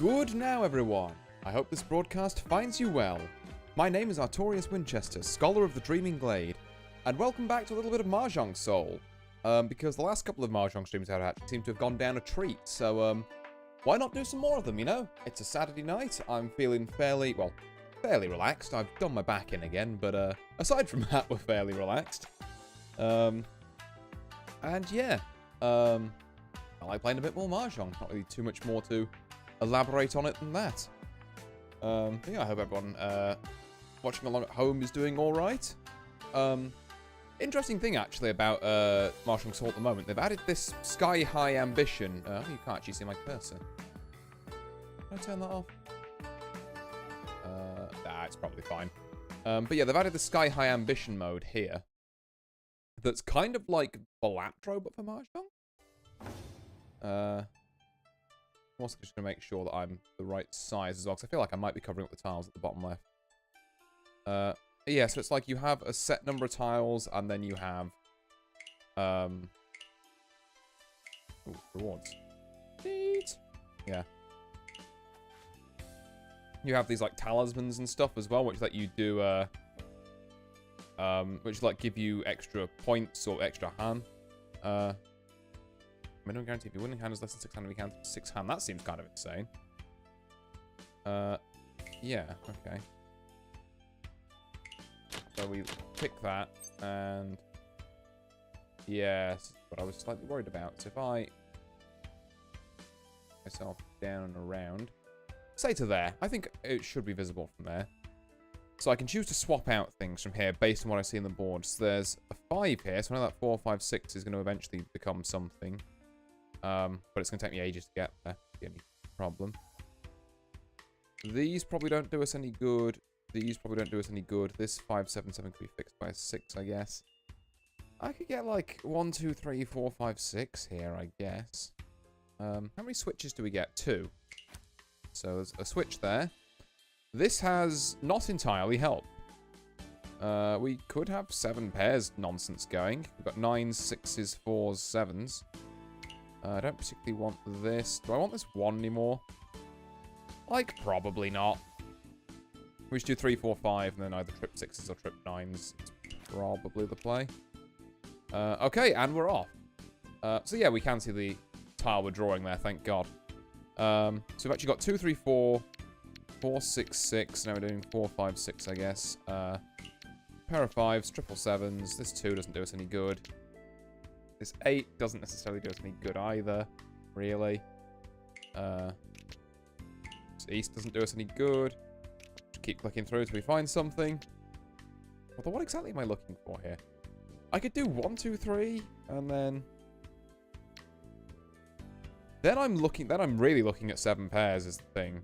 Good now, everyone. I hope this broadcast finds you well. My name is Artorius Winchester, Scholar of the Dreaming Glade, and welcome back to a little bit of Mahjong Soul. Because the last couple of Mahjong streams I've had seem to have gone down a treat, so why not do some more of them, you know? It's a Saturday night, I'm feeling fairly relaxed. I've done my back in again, but aside from that, we're fairly relaxed. And yeah, I like playing a bit more Mahjong. Not really too much more to elaborate on it than that. Yeah, I hope everyone watching along at home is doing alright. Interesting thing, actually, about Mahjong Soul at the moment. They've added this sky-high ambition. You can't actually see my cursor. Can I turn that off? Nah, it's probably fine. But yeah, they've added the sky-high ambition mode here. That's kind of like Balatro, but for Mahjong. I'm also just going to make sure that I'm the right size as well, because I feel like I might be covering up the tiles at the bottom left. Yeah, so it's like you have a set number of tiles, and then you have... Ooh, rewards. Neat! Yeah. You have these, like, talismans and stuff as well, which let you do, which, like, give you extra points or extra hand. Minimum guarantee if your winning hand is less than 6 hand, we count 6 hand. That seems kind of insane. Yeah, okay. So we pick that, and yes, what I was slightly worried about. So if I myself down and around, say to there, I think it should be visible from there. So I can choose to swap out things from here based on what I see in the board. So there's a 5 here, so I know that 4, 5, 6 is going to eventually become something. But it's going to take me ages to get there. That's the only problem. These probably don't do us any good. These probably don't do us any good. This 5, 7, 7 could be fixed by a 6, I guess. I could get like 1, 2, 3, 4, 5, 6 here, I guess. How many switches do we get? 2. So there's a switch there. This has not entirely helped. We could have 7 pairs nonsense going. We've got 9s, 6s, 4s, 7s. I don't particularly want this. Do I want this 1 anymore? Like, probably not. We should do 3, 4, 5, and then either trip 6s or trip 9s. It's probably the play. Okay, and we're off. So yeah, we can see the tile we're drawing there, thank God. So we've actually got 2, 3, 4, 4, 6, 6. Now we're doing 4, 5, 6, I guess. Pair of 5s, triple 7s. This 2 doesn't do us any good. This 8 doesn't necessarily do us any good either, really. This east doesn't do us any good. Just keep clicking through till we find something. Although, what exactly am I looking for here? I could do 1, 2, 3, and then... Then I'm really looking at 7 pairs is the thing.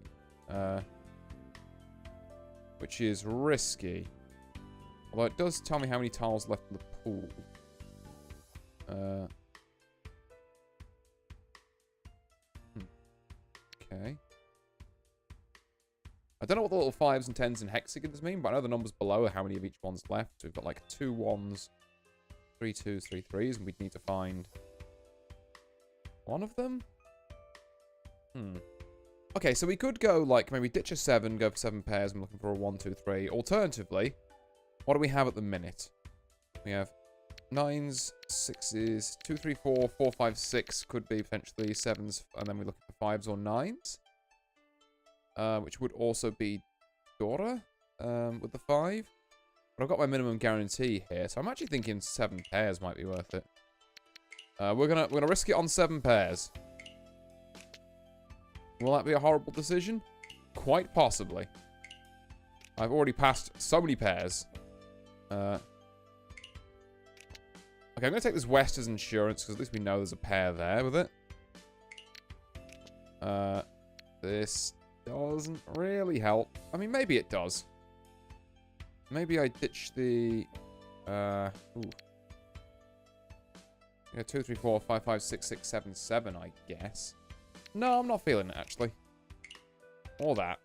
Which is risky. Although it does tell me how many tiles left in the pool. Okay. I don't know what the little 5s and 10s and hexagons mean, but I know the numbers below are how many of each one's left. So we've got like 2 1s, 3 2s, 3 3s, and we'd need to find 1 of them. Okay, so we could go like maybe ditch a 7, go for 7 pairs. I'm looking for a 1, 2, 3. Alternatively, what do we have at the minute? We have 9s, 6s, 2, 3, 4, 4, 5, 6 could be potentially 7s, and then we look at the 5s or 9s. Which would also be Dora with the 5. But I've got my minimum guarantee here, so I'm actually thinking 7 pairs might be worth it. We're gonna risk it on 7 pairs. Will that be a horrible decision? Quite possibly. I've already passed so many pairs. Okay, I'm going to take this west as insurance, because at least we know there's a pair there with it. This doesn't really help. I mean, maybe it does. Maybe I ditch the... Ooh. Yeah, 2, 3, 4, 5, 5, 6, 6, 7, 7, I guess. No, I'm not feeling it, actually. Or that.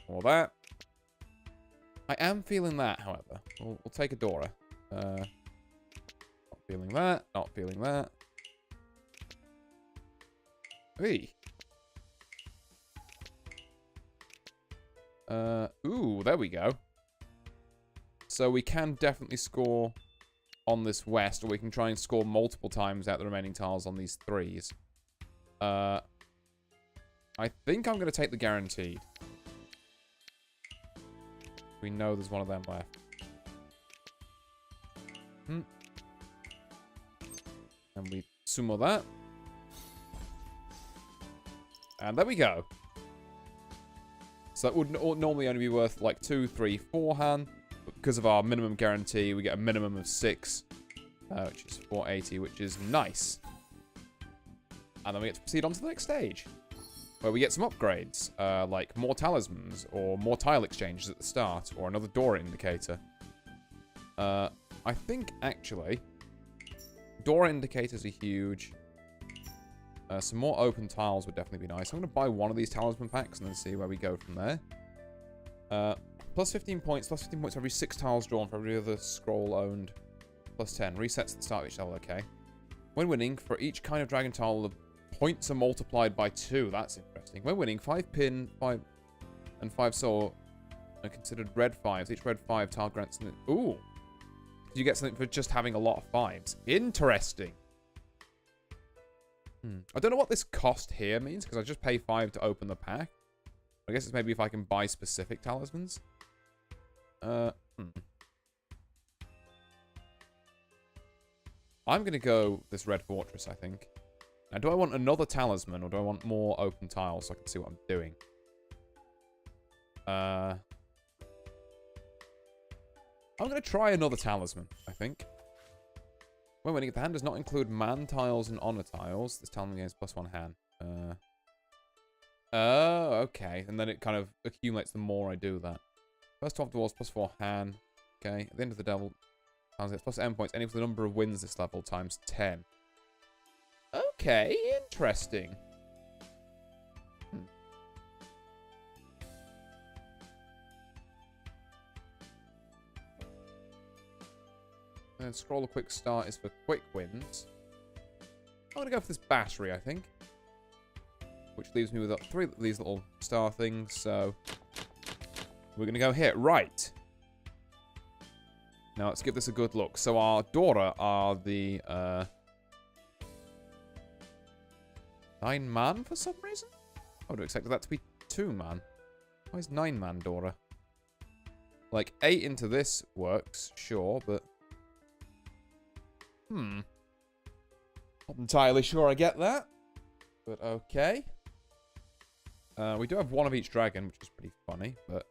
Or that. I am feeling that, however. We'll take a Dora. Not feeling that. Not feeling that. Hey. Ooh, there we go. So we can definitely score on this west, or we can try and score multiple times out the remaining tiles on these threes. I think I'm going to take the guaranteed. We know there's one of them left. And we sumo that. And there we go. So that would normally only be worth like 2, 3, 4 Han. But because of our minimum guarantee, we get a minimum of 6. Which is 480, which is nice. And then we get to proceed on to the next stage. Where we get some upgrades. Like more talismans, or more tile exchanges at the start, or another door indicator. I think, actually, door indicators are huge. Some more open tiles would definitely be nice. I'm going to buy one of these talisman packs and then see where we go from there. Plus 15 points. Plus 15 points for every 6 tiles drawn for every other scroll owned. Plus 10. Resets at the start of each level, okay. When winning, for each kind of dragon tile, the points are multiplied by 2. That's interesting. When winning, 5 pin, 5 and 5 soul are considered red 5s. Each red 5 tile grants... Ooh. You get something for just having a lot of 5s. Interesting. I don't know what this cost here means, because I just pay 5 to open the pack. I guess it's maybe if I can buy specific talismans. I'm going to go this red fortress, I think. Now, do I want another talisman, or do I want more open tiles so I can see what I'm doing? I'm going to try another talisman, I think. When winning, if the hand does not include man tiles and honor tiles, this talisman gains +1 hand. Oh, okay. And then it kind of accumulates the more I do that. First 12 dwarves, +4 hand. Okay. At the end of the devil, gets plus M points, any for the number of wins this level, times 10. Okay, interesting. And scroll a quick start is for quick wins. I'm going to go for this battery, I think. Which leaves me with 3 of these little star things, so... We're going to go here. Right. Now, let's give this a good look. So, our Dora are the, 9-man for some reason? I would have expected that to be 2-man. Why is 9-man Dora? Like, 8 into this works, sure, but... Not entirely sure I get that. But okay. We do have one of each dragon, which is pretty funny, but...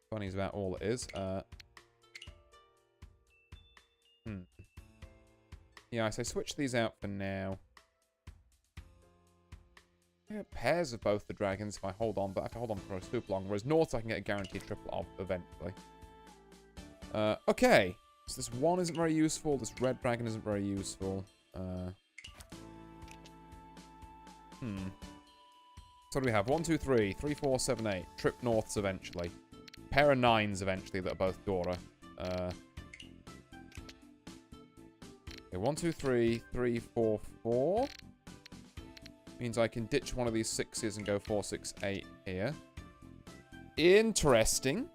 Funny is about all it is. Yeah, so switch these out for now. I get pairs of both the dragons if I hold on, but I have to hold on for super long. Whereas North I can get a guaranteed triple of eventually. Okay. So this one isn't very useful. This red dragon isn't very useful. So what do we have? 1, 2, 3. 3, 4, 7, 8. Trip Norths eventually. Pair of 9s eventually that are both Dora. Okay, 1, 2, 3. 3, 4, 4. Means I can ditch one of these 6s and go 4, 6, 8 here. Interesting.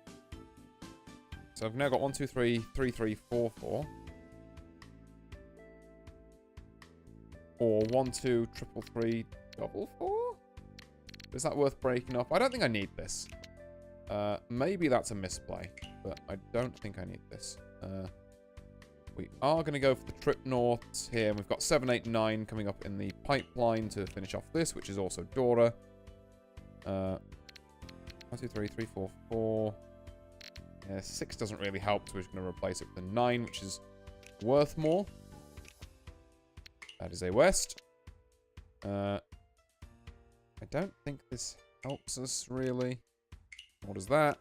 So I've now got 1, 2, 3, 3, 3, 4, 4. Or 1, 2, triple 3, double 4? Is that worth breaking up? I don't think I need this. Maybe that's a misplay, but I don't think I need this. We are going to go for the trip norths here. We've got 7, 8, 9 coming up in the pipeline to finish off this, which is also Dora. 1, 2, 3, 3, 4, 4. Yeah, 6 doesn't really help, so we're just going to replace it with a 9, which is worth more. That is a west. I don't think this helps us, really. Nor does that.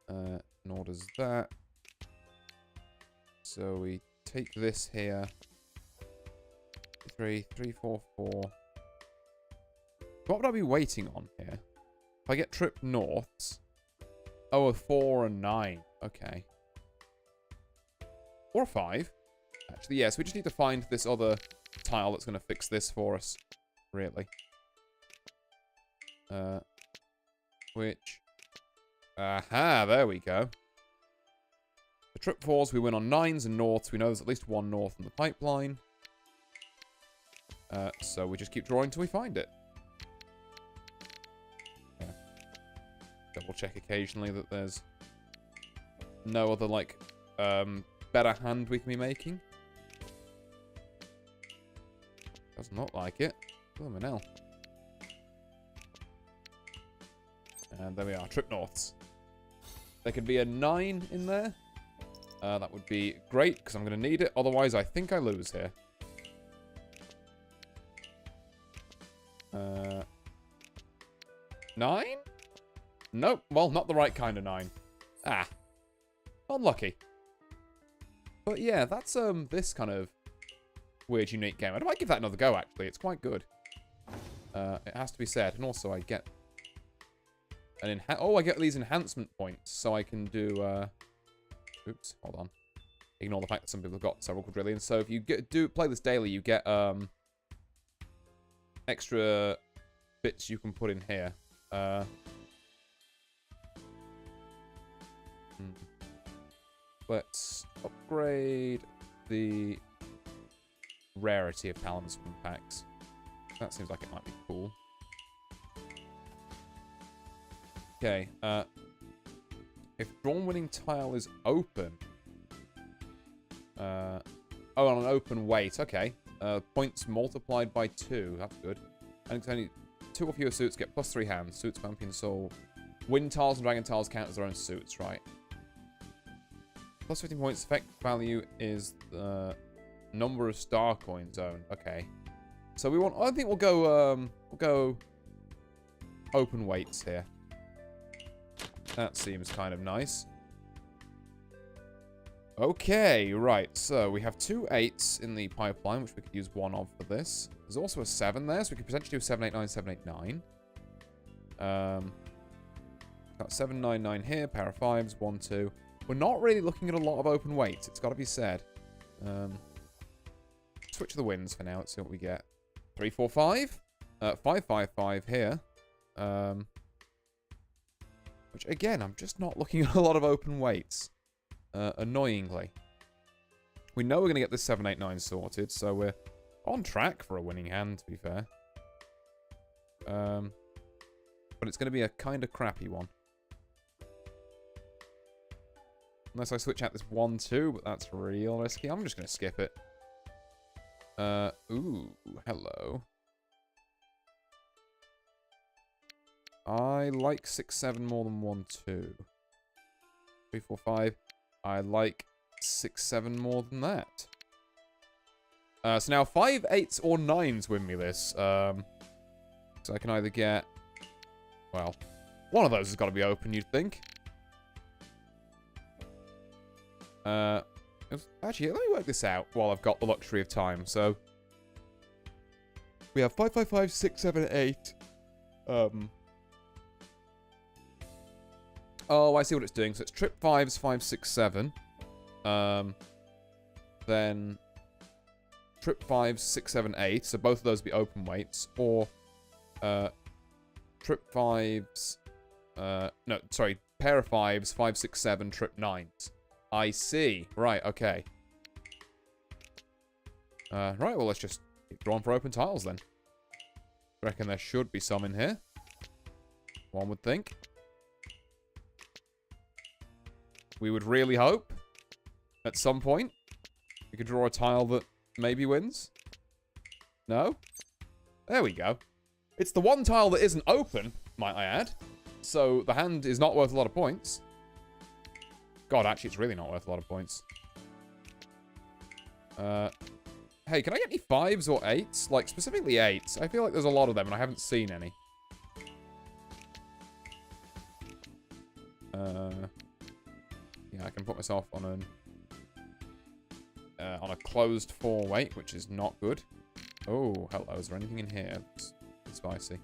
Nor does that. So we take this here. 3, 3, 4, 4. What would I be waiting on here? If I get trip norths. Oh, a 4 and 9. Okay. Or a 5. Actually, yes, we just need to find this other tile that's going to fix this for us. Really. Which... Aha, there we go. The trip 4s, we win on 9s and norths. We know there's at least one north in the pipeline. So we just keep drawing until we find it. Yeah. Double check occasionally that there's no other, like, better hand we can be making. Doesn't look like it. Blimey hell. And there we are, trip norths. There could be a 9 in there. That would be great, because I'm going to need it. Otherwise, I think I lose here. 9? Nope. Well, not the right kind of 9. Ah. Unlucky. But yeah, that's this kind of weird, unique game. I might give that another go, actually. It's quite good. It has to be said. And also, I get an I get these enhancement points, so I can do... Oops, hold on. Ignore the fact that some people have got several quadrillions. So if you play this daily, you get extra bits you can put in here. Let's upgrade the rarity of talisman packs. That seems like it might be cool. Okay, if drawn winning tile is open... oh, on an open weight, okay. Points multiplied by 2, that's good. And it's only 2 or fewer suits get +3 hands. Suits, Vampire Soul. Wind tiles and Dragon tiles count as their own suits, right. +15 points, effect value is the number of star coins owned. Okay. So we want... I think we'll go open weights here. That seems kind of nice. Okay, right. So we have 2 8s in the pipeline, which we could use 1 of for this. There's also a 7 there, so we could potentially do 7, 8, 9, 7, 8, 9. Got 7, 9, 9 here, pair of 5s, 1, 2. We're not really looking at a lot of open weights, it's got to be said. Switch the wins for now, let's see what we get. 3, 4, 5. 5, 5, 5 here. Which, again, I'm just not looking at a lot of open weights. Annoyingly. We know we're going to get this 7, 8, 9 sorted, so we're on track for a winning hand, to be fair. But it's going to be a kind of crappy one. Unless I switch out this 1, 2, but that's real risky. I'm just going to skip it. Ooh, hello. I like 6, 7 more than 1, 2. 3, 4, 5. I like 6, 7 more than that. So now 5, 8s, or 9s win me this. So I can either get... Well, one of those has got to be open, you'd think. Actually, let me work this out while I've got the luxury of time. So we have 5, 5, 5, 6, 7, 8. Oh, I see what it's doing. So it's trip 5s, 5, 6, 7. Then trip 5s, 6, 7, 8. So both of those be open weights. Or trip 5s... no, sorry. Pair of 5s, 5, 6, 7, trip 9s. I see. Right, okay. Right, well, let's just keep drawing for open tiles then. I reckon there should be some in here. One would think. We would really hope, at some point, we could draw a tile that maybe wins. No? There we go. It's the one tile that isn't open, might I add. So the hand is not worth a lot of points. God, actually, it's really not worth a lot of points. Hey, can I get any 5s or 8s? Like, specifically 8s. I feel like there's a lot of them, and I haven't seen any. Yeah, I can put myself on a closed 4 weight, which is not good. Oh, hello. Is there anything in here? It's spicy.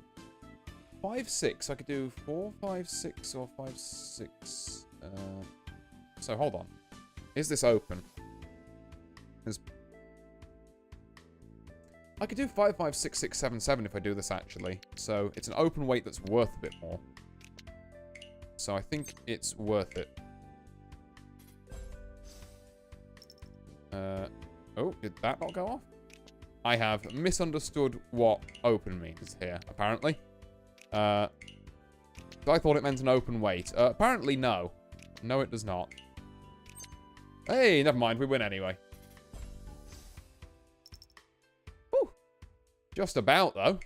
5, 6. I could do 4, 5, 6, or 5, 6. So, hold on. Is this open? I could do 5, 5, 6, 6, 7, 7 if I do this, actually. So, it's an open weight that's worth a bit more. So I think it's worth it. Oh, did that not go off? I have misunderstood what open means here, apparently. I thought it meant an open weight. Apparently, no. No, it does not. Hey, never mind. We win anyway. Whew. Just about, though.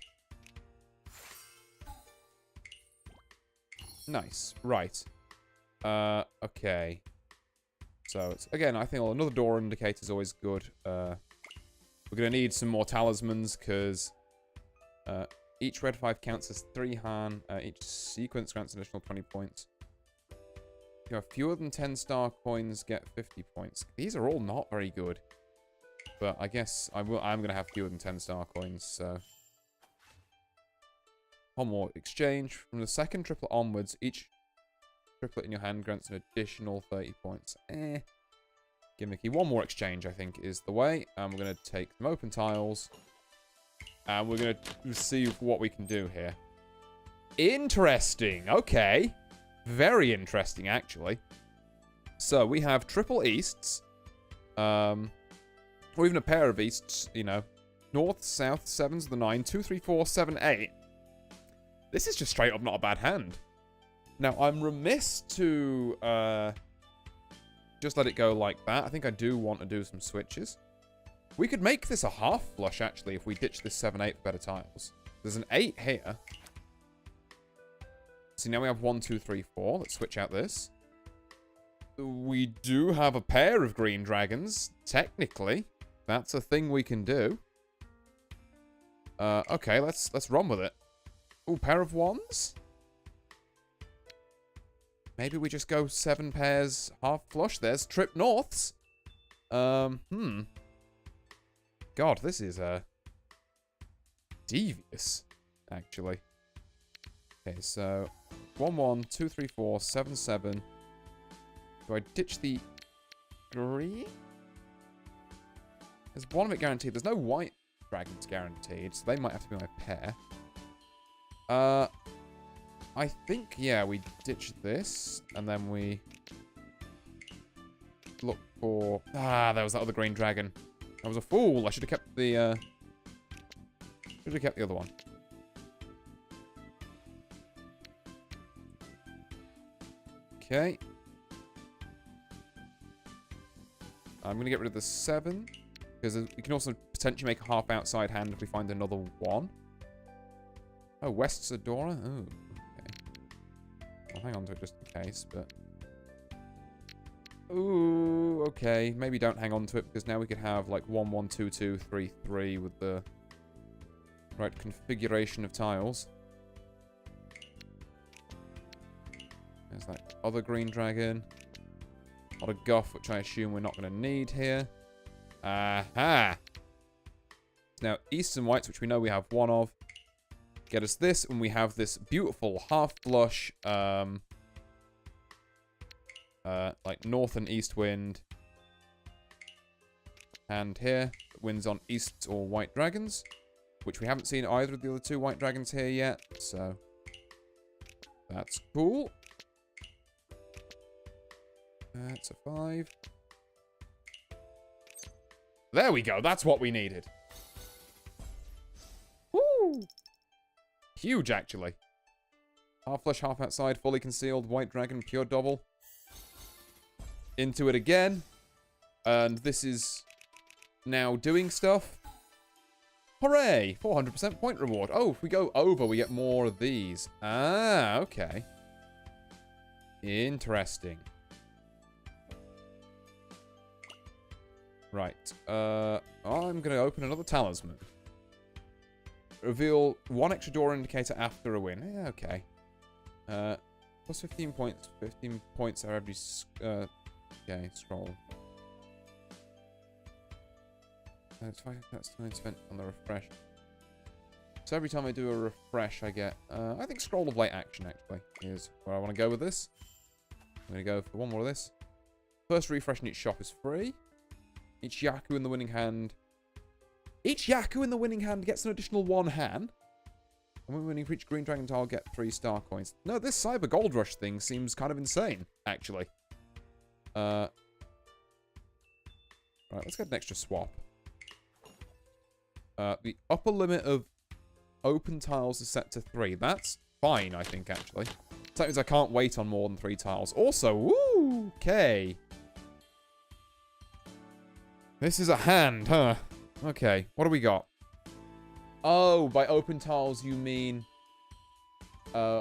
Nice. Right. Okay. So, it's, again, I think another door indicator is always good. We're going to need some more talismans, because each red 5 counts as 3 Han. Each sequence grants an additional 20 points. If you have fewer than 10 star coins, get 50 points. These are all not very good. But I guess I'm going to have fewer than 10 star coins, so... One more exchange. From the second triplet onwards, each triplet in your hand grants an additional 30 points. Gimmicky. One more exchange, I think, is the way. And we're going to take some open tiles. And we're going to see what we can do here. Interesting. Okay. Very interesting, actually. So, we have triple easts. Or even a pair of easts, you know. North, south, 7's the 9. 2, 3, 4, 7, 8. This is just straight up not a bad hand. Now, I'm remiss to just let it go like that. I think I do want to do some switches. We could make this a half flush, actually, if we ditch this 7-8 for better tiles. There's an 8 here. See, now we have 1, 2, 3, 4. Let's switch out this. We do have a pair of green dragons, technically. That's a thing we can do. Okay, let's run with it. Ooh, pair of 1s? Maybe we just go 7 pairs half flush. There's trip norths. God, this is devious, actually. Okay, so 1, 1, 2, 3, 4, 7, 7. Do I ditch the green? There's one of it guaranteed. There's no white dragons guaranteed, so they might have to be my pair. I think, yeah, we ditch this, and then we look for... Ah, there was that other green dragon. I was a fool. I should have kept the, other one. Okay. I'm going to get rid of the 7, because we can also potentially make a half outside hand if we find another 1. Oh, West's Adora? Oh, okay. I'll hang on to it just in case, but... Ooh, okay. Maybe don't hang on to it, because now we could have, like, 1, 1, 2, 2, 3, 3 with the right configuration of tiles. There's that other green dragon. A lot of guff, which I assume we're not going to need here. Aha! Now, easts and whites, which we know we have 1 of. Get us this, and we have this beautiful half flush, like north and east wind. And here, winds on east or white dragons, which we haven't seen either of the other 2 white dragons here yet, so that's cool. That's a 5. There we go. That's what we needed. Woo! Huge, actually. Half flush, half outside, fully concealed, white dragon, pure double. Into it again. And this is now doing stuff. Hooray! 400% point reward. Oh, if we go over, we get more of these. Ah, okay. Interesting. Right. I'm going to open another talisman. Reveal 1 extra door indicator after a win. Yeah, okay. Plus 15 points. 15 points are every... okay, scroll. That's time spent on the refresh. So every time I do a refresh, I get... I think scroll of late action, actually, is where I want to go with this. I'm going to go for 1 more of this. First refresh in each shop is free. Each Yaku in the winning hand... Each Yaku in the winning hand gets an additional 1 Han. And when winning for each green dragon tile, get 3 star coins. No, this Cyber Gold Rush thing seems kind of insane, actually. Right, let's get an extra swap. The upper limit of open tiles is set to 3. That's fine, I think, actually. So that means I can't wait on more than 3 tiles. Also, woo, okay. This is a hand, huh? Okay, what do we got? Oh, by open tiles you mean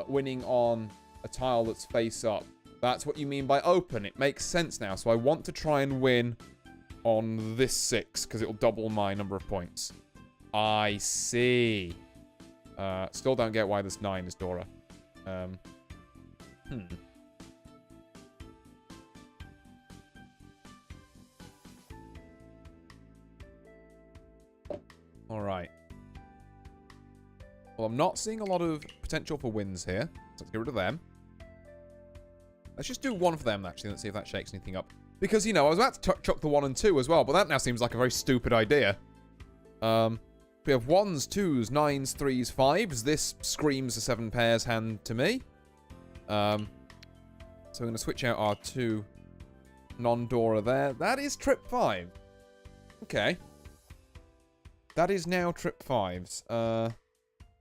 winning on a tile that's face up. That's what you mean by open. It makes sense now. So I want to try and win on this 6 because it'll double my number of points. I see. Still don't get why this 9 is Dora. Alright. Well, I'm not seeing a lot of potential for wins here. So let's get rid of them. Let's just do one for them, actually. Let's see if that shakes anything up. Because, you know, I was about to chuck the 1 and 2 as well, but that now seems like a very stupid idea. We have 1s, 2s, 9s, 3s, 5s. This screams a 7 pairs hand to me. So we're going to switch out our 2 non-Dora there. That is trip 5. Okay. That is now trip 5s.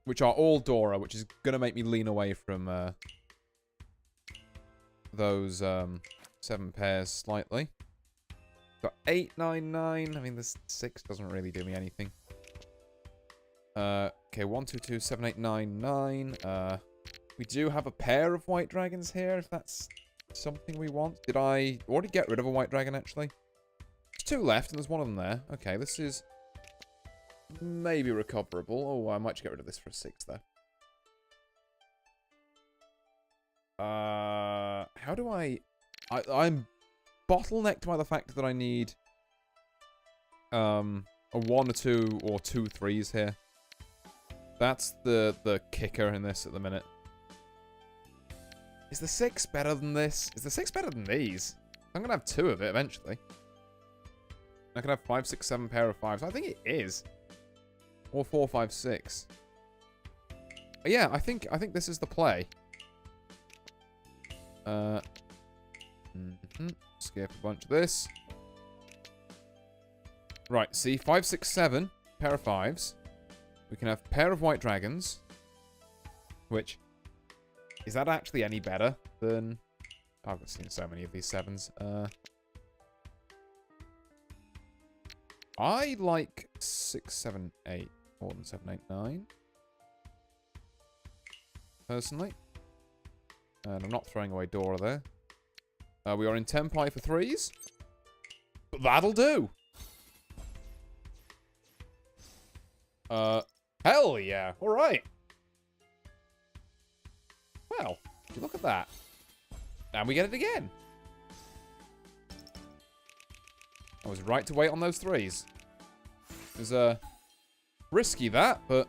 Which are all Dora, which is going to make me lean away from those 7 pairs slightly. Got 8, 9, 9. I mean, this 6 doesn't really do me anything. Okay, 1, 2, 2, 7, 8, 9, 9. We do have a pair of white dragons here, if that's something we want. Did I already get rid of a white dragon, actually? There's 2 left, and there's 1 of them there. Okay, this is maybe recoverable. Oh, I might get rid of this for a 6, though. How do I'm bottlenecked by the fact that I need a 1 or 2 or 2 3s here. That's the kicker in this at the minute. Is the 6 better than this? Is the 6 better than these? I'm gonna have 2 of it eventually. I can have 5, 6, 7 pair of 5s. I think it is. Or 4, 5, 6. Yeah, I think this is the play. Skip a bunch of this. Right, see, 5, 6, 7, pair of 5s. We can have pair of white dragons. Which, is that actually any better than... I've seen so many of these 7s. I like 6, 7, 8 more than 7, 8, 9. Personally. And I'm not throwing away Dora there. We are in Tempai for 3s. But that'll do. Hell yeah. Alright. Well, look at that. And we get it again. I was right to wait on those 3s. It was, risky that, but...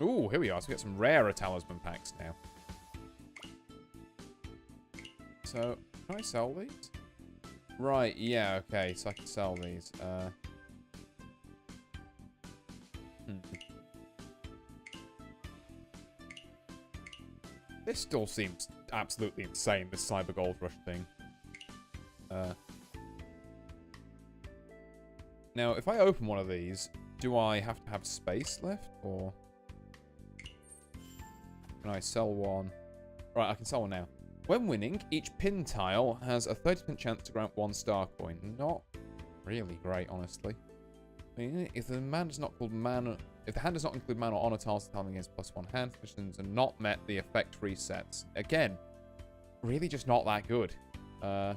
Ooh, here we are. So we get some rarer talisman packs now. So, can I sell these? Right, yeah, okay. So I can sell these. This still seems absolutely insane, this Cyber Gold Rush thing. Now, if I open one of these, do I have to have space left, or... Can I sell one? Right, I can sell one now. When winning, each pin tile has a 30% chance to grant 1 star coin. Not really great, honestly. I mean, if the hand does not include mana or honor tiles, the tile against +1 hand conditions are not met, the effect resets. Again, really just not that good. I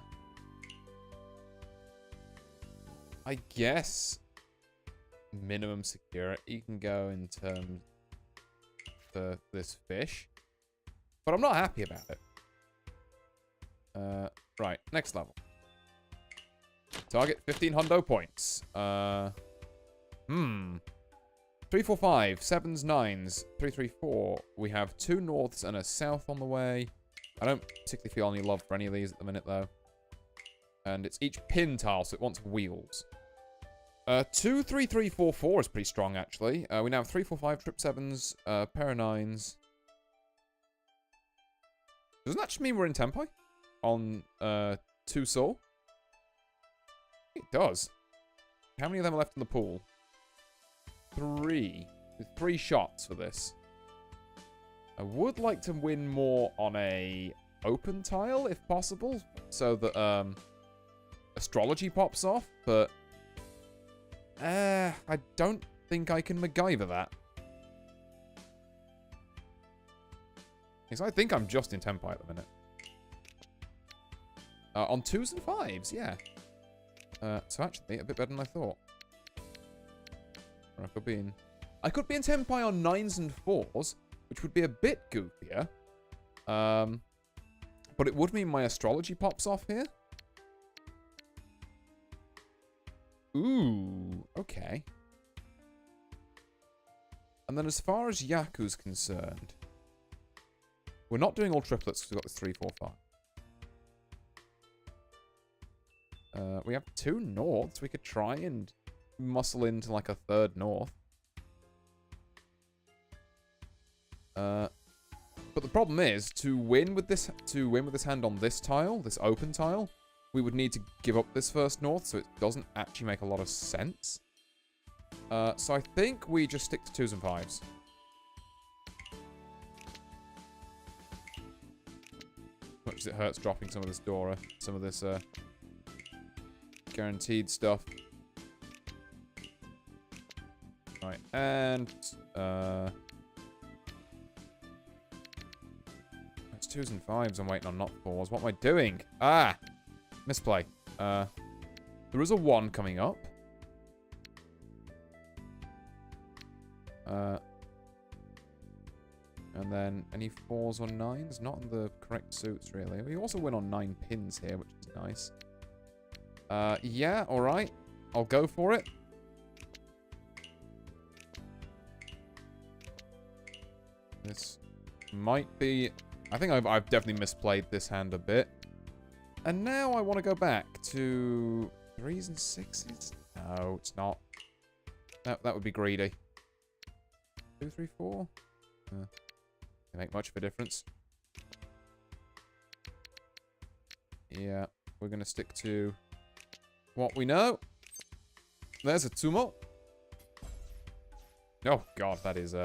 guess minimum security can go in terms of this fish, but I'm not happy about it. Right, next level. Target 15 hundo points. 3, 4, 5, 7s, 9s, 3, 3, 4. We have 2 norths and a south on the way. I don't particularly feel any love for any of these at the minute, though. And it's each pin tile, so it wants wheels. 2, 3, 3, 4, 4 is pretty strong, actually. We now have 3, 4, 5, trip 7s, pair of 9s. Doesn't that just mean we're in Tempai? On, 2 soul? It does. How many of them are left in the pool? 3. With 3 shots for this. I would like to win more on a open tile, if possible, so that, astrology pops off, but... I don't think I can MacGyver that. Because I think I'm just in Tempai at the minute. On 2s and 5s, yeah. So actually, a bit better than I thought. Or I could be in Tempai on 9s and 4s, which would be a bit goofier. But it would mean my astrology pops off here. Ooh, okay. And then as far as Yaku's concerned, we're not doing all triplets because we've got this 3, 4, 5. We have 2 norths. We could try and muscle into like a 3rd north. But the problem is to win with this hand on this tile, this open tile, we would need to give up this first north, so it doesn't actually make a lot of sense. So I think we just stick to 2s and 5s. As much as it hurts dropping some of this Dora, some of this guaranteed stuff. Right, and it's 2s and 5s I'm waiting on, not 4s. What am I doing? Ah! Misplay. There is a 1 coming up. And then any 4s or 9s? Not in the correct suits, really. We also win on 9 pins here, which is nice. Yeah, alright. I'll go for it. This might be... I think I've definitely misplayed this hand a bit. And now I want to go back to 3s and 6s. No, it's not. That would be greedy. 2, 3, 4. Doesn't make much of a difference. Yeah, we're going to stick to what we know. There's a Tsumo. Oh, God, that is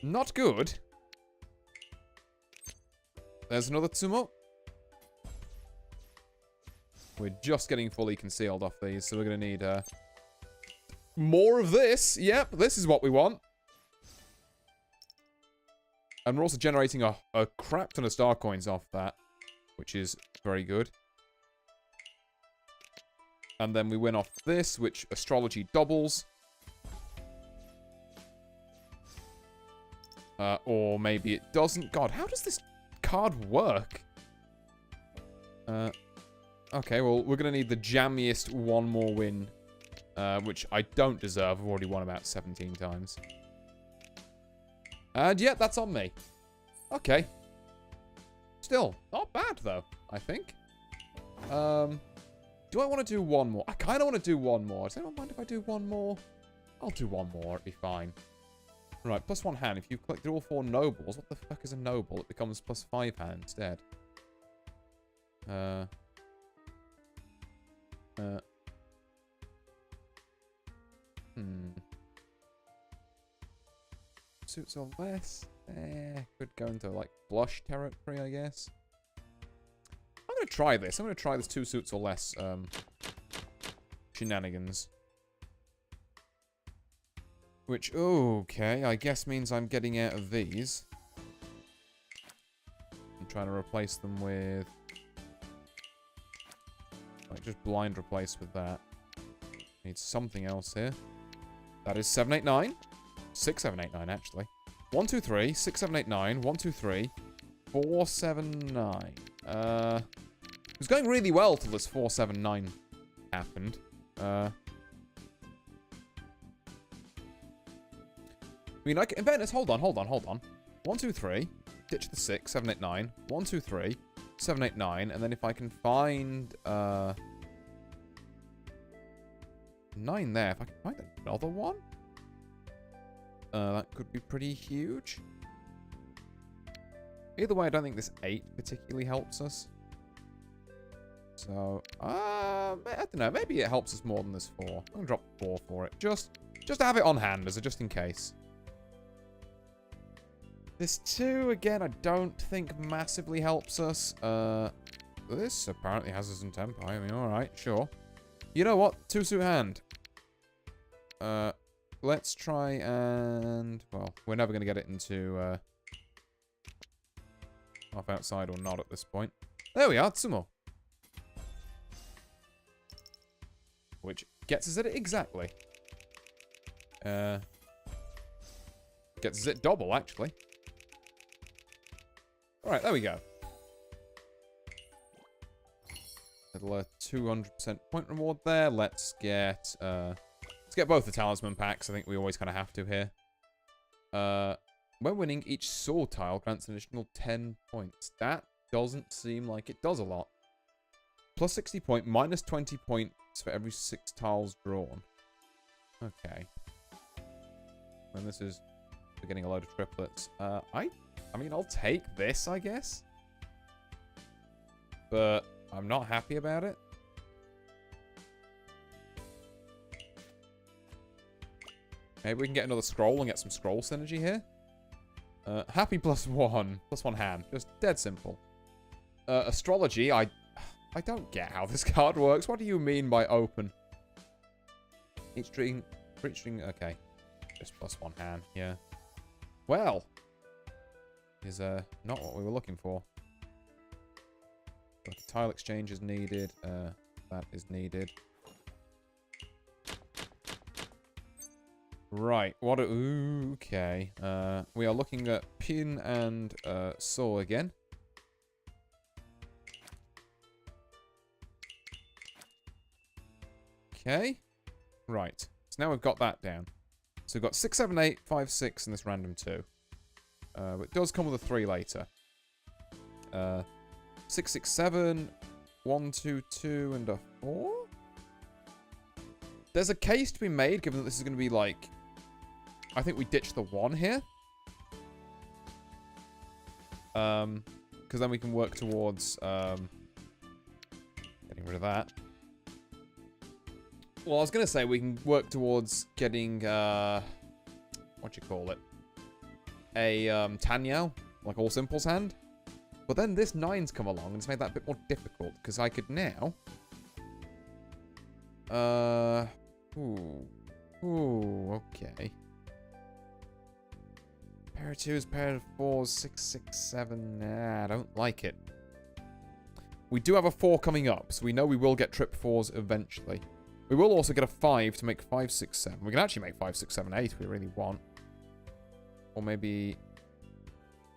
not good. There's another Tsumo. We're just getting fully concealed off these, so we're going to need more of this. Yep, this is what we want. And we're also generating a crap ton of star coins off that, which is very good. And then we win off this, which astrology doubles. Or maybe it doesn't. God, how does this card work? Okay, well, we're going to need the jammiest 1 more win, which I don't deserve. I've already won about 17 times. And yeah, that's on me. Okay. Still, not bad, though, I think. Do I want to do 1 more? I kind of want to do 1 more. Does anyone mind if I do 1 more? I'll do 1 more. It'll be fine. Right, +1 hand. If you've collected all 4 nobles, what the fuck is a noble? It becomes +5 hand instead. Suits or less? Could go into, like, blush territory, I guess. I'm going to try this. I'm going to try this 2 suits or less, shenanigans. Which, okay, I guess means I'm getting out of these. I'm trying to replace them with... like, just blind replace with that. Need something else here. That is 7, 8, 9. 6, 7, 8, 9, actually. 1, 2, 3. 6, 7, 8, 9. 1, 2, 3. 4, 7, 9. It was going really well till this 4, 7, 9 happened. I mean, in fairness, hold on. 1, 2, 3. Ditch the 6, 7, 8, 9. 1, 2, 3. 7, 8, 9. And then if I can find, 9 there. If I can find another one, that could be pretty huge. Either way, I don't think this 8 particularly helps us. So, I don't know. Maybe it helps us more than this 4. I'm going to drop 4 for it. Just to have it on hand as a just in case. This 2, again, I don't think massively helps us. This apparently has us in tempo. I mean, alright, sure. You know what? 2-suit hand. Let's try and... Well, we're never going to get it into... half outside or not at this point. There we are, Tsumo. Which gets us at it exactly. Gets us at double, actually. Alright, there we go. Little 200% point reward there. Let's get both the talisman packs. I think we always kind of have to here. When winning, each sword tile grants an additional 10 points. That doesn't seem like it does a lot. Plus 60 point, minus 20 points for every 6 tiles drawn. Okay. And this is for getting a load of triplets. I mean, I'll take this, I guess. But I'm not happy about it. Maybe we can get another scroll and get some scroll synergy here. Happy +1. +1 hand. Just dead simple. Astrology, I don't get how this card works. What do you mean by open? Each string, okay. Just +1 hand, yeah. Well, is not what we were looking for. But the tile exchange is needed. That is needed. Right, ooh, okay. We are looking at pin and saw again. Okay. Right. So now we've got that down. So we've got 6, 7, 8, 5, 6, and this random 2. But it does come with a 3 later. 6, 6, 7, 1, 2, 2, and a 4? There's a case to be made, given that this is going to be like... I think we ditch the 1 here. Because then we can work towards getting rid of that. Well, I was going to say we can work towards getting, what do you call it? A Tanyao, like All Simple's hand. But then this 9's come along and it's made that a bit more difficult, because I could now... Ooh, okay. Pair of 2s, pair of 4s, 6, 6, 7. Nah, I don't like it. We do have a 4 coming up, so we know we will get trip 4s eventually. We will also get a 5 to make 5, 6, 7. We can actually make 5, 6, 7, 8 if we really want. Or maybe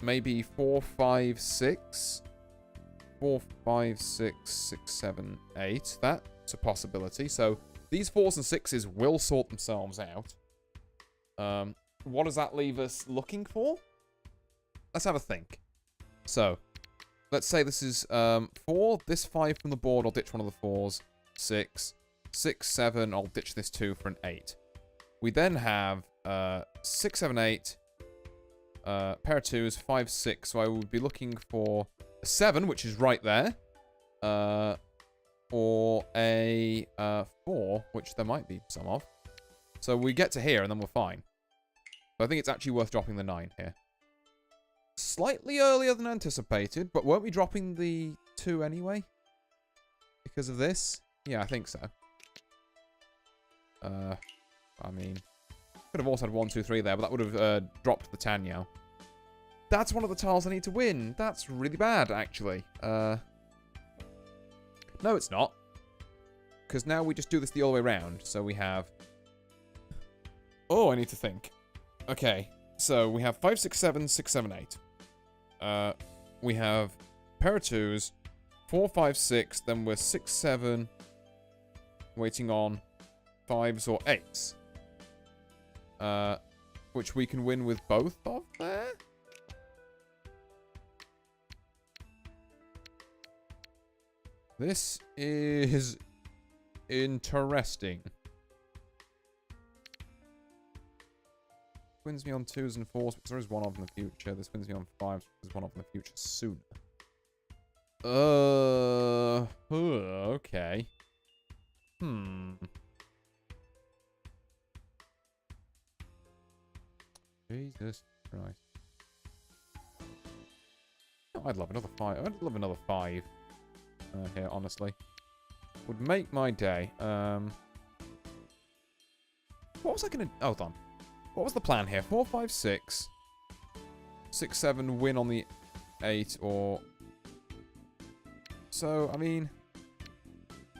4, 5, 6. 4, 5, 6, 6, 7, 8. That's a possibility. So these 4s and 6s will sort themselves out. What does that leave us looking for? Let's have a think. So, let's say this is 4. This 5 from the board, I'll ditch one of the 4s. 6. 6, 7, I'll ditch this 2 for an 8. We then have 6, 7, 8. Pair of 2s, 5, 6. So I would be looking for a 7, which is right there. Or a 4, which there might be some of. So we get to here and then we're fine. But I think it's actually worth dropping the 9 here. Slightly earlier than anticipated, but weren't we dropping the 2 anyway? Because of this? Yeah, I think so. I mean, could have also had 1, 2, 3 there, but that would have dropped the Tanyao. That's one of the tiles I need to win. That's really bad, actually. No, it's not. Because now we just do this the other way around. So we have... Oh, I need to think. Okay, so we have 5, 6, 7, 6, 7, 8. We have pair of 2s, 4, 5, 6, then we're 6, 7, waiting on 5s or 8s. Which we can win with both of there? This is interesting. wins me on 2s and 4s because there is one of them in the future. This wins me on 5s because there's one of them in the future sooner. Okay. Jesus Christ. Oh, I'd love another 5. I'd love another 5 here, honestly. Would make my day. What was I going to... Hold on. What was the plan here? 4, 5, 6. 6, 7, win on the 8, or... So, I mean...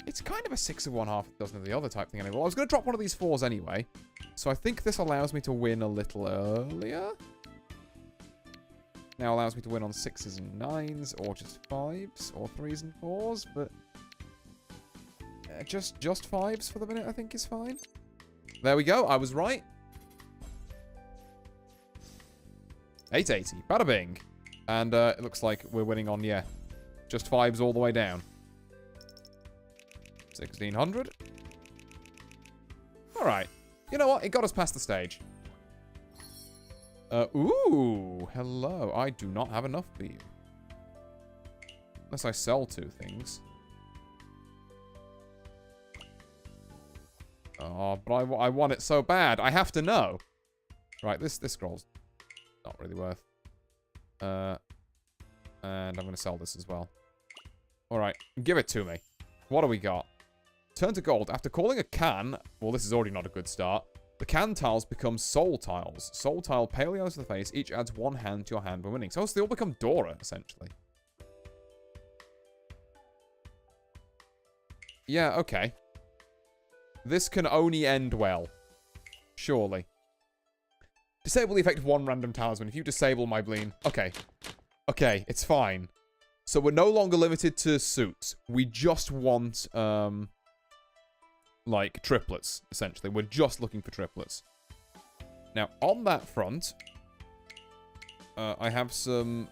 It's kind of a 6 of one, half a dozen of the other type thing anyway. Well, I was going to drop one of these 4s anyway. So I think this allows me to win a little earlier. Now allows me to win on 6s and 9s, or just 5s, or 3s and 4s, but... just 5s for the minute, I think, is fine. There we go, I was right. 880, bada bing. And it looks like we're winning on, yeah, just 5s all the way down. 1600. Alright. You know what? It got us past the stage. Ooh. Hello. I do not have enough for you. Unless I sell 2 things. Oh, but I want it so bad. I have to know. Right, this scroll's not really worth. And I'm going to sell this as well. Alright, give it to me. What do we got? Turn to gold. After calling a can... Well, this is already not a good start. The can tiles become soul tiles. Soul tile, paleo to the face. Each adds 1 hand to your hand when winning. So they all become Dora, essentially. Yeah, okay. This can only end well. Surely. Disable the effect of 1 random talisman. If you disable my bleen... Okay. Okay, it's fine. So we're no longer limited to suits. We just want, like, triplets, essentially. We're just looking for triplets. Now, on that front, I have some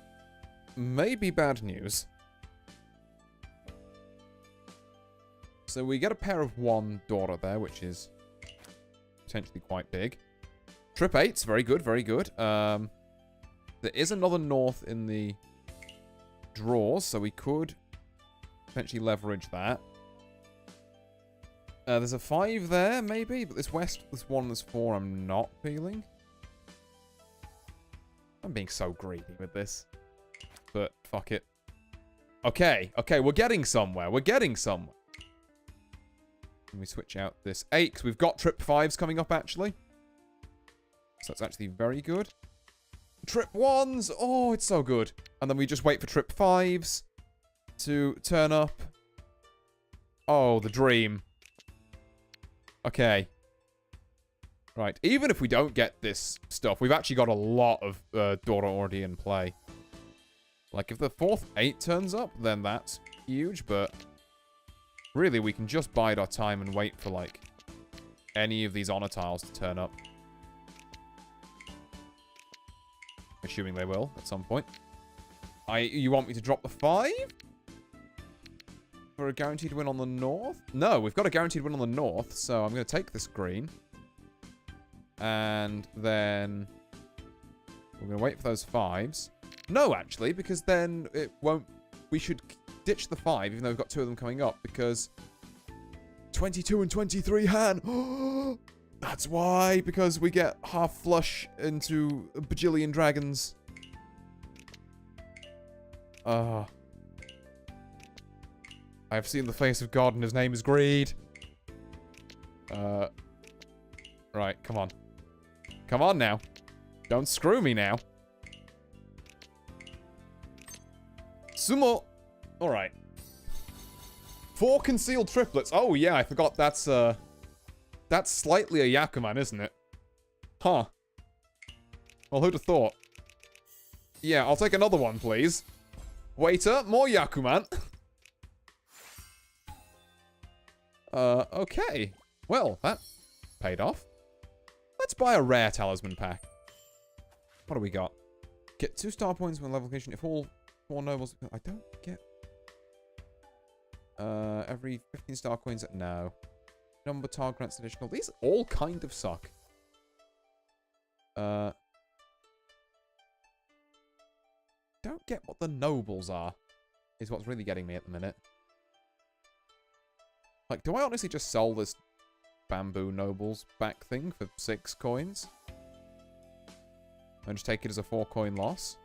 maybe bad news. So we get a pair of 1 Dora there, which is potentially quite big. Trip 8's very good, very good. There is another north in the drawers, so we could potentially leverage that. There's a 5 there, maybe, but this west, this 1, this 4, I'm not feeling. I'm being so greedy with this. But, fuck it. Okay, okay, we're getting somewhere. We're getting somewhere. Can we switch out this 8? Because we've got trip 5s coming up, actually. So that's actually very good. Trip 1s! Oh, it's so good. And then we just wait for trip 5s to turn up. Oh, the dream. Okay. Right. Even if we don't get this stuff, we've actually got a lot of Dora already in play. Like, if the 4th 8 turns up, then that's huge, but... Really, we can just bide our time and wait for, like, any of these honor tiles to turn up. Assuming they will, at some point. You want me to drop the 5? For a guaranteed win on the north? No, we've got a guaranteed win on the north, so I'm going to take this green. And then... We're going to wait for those 5s. No, actually, because then it won't... We should ditch the 5, even though we've got 2 of them coming up, because... 22 and 23 hand! That's why, because we get half flush into a bajillion dragons. I have seen the face of God and his name is greed. Right, come on. Come on now. Don't screw me now. Sumo! Alright. 4 concealed triplets. Oh yeah, I forgot that's slightly a Yakuman, isn't it? Huh. Well, who'd have thought? Yeah, I'll take another one, please. Waiter, more Yakuman. Okay. Well, that paid off. Let's buy a rare talisman pack. What do we got? Get 2 star points when level completion if all 4 nobles... I don't get... every 15 star coins... No. Number target grants additional... These all kind of suck. Don't get what the nobles are, is what's really getting me at the minute. Like, do I honestly just sell this bamboo nobles back thing for 6 coins? And just take it as a 4-coin loss?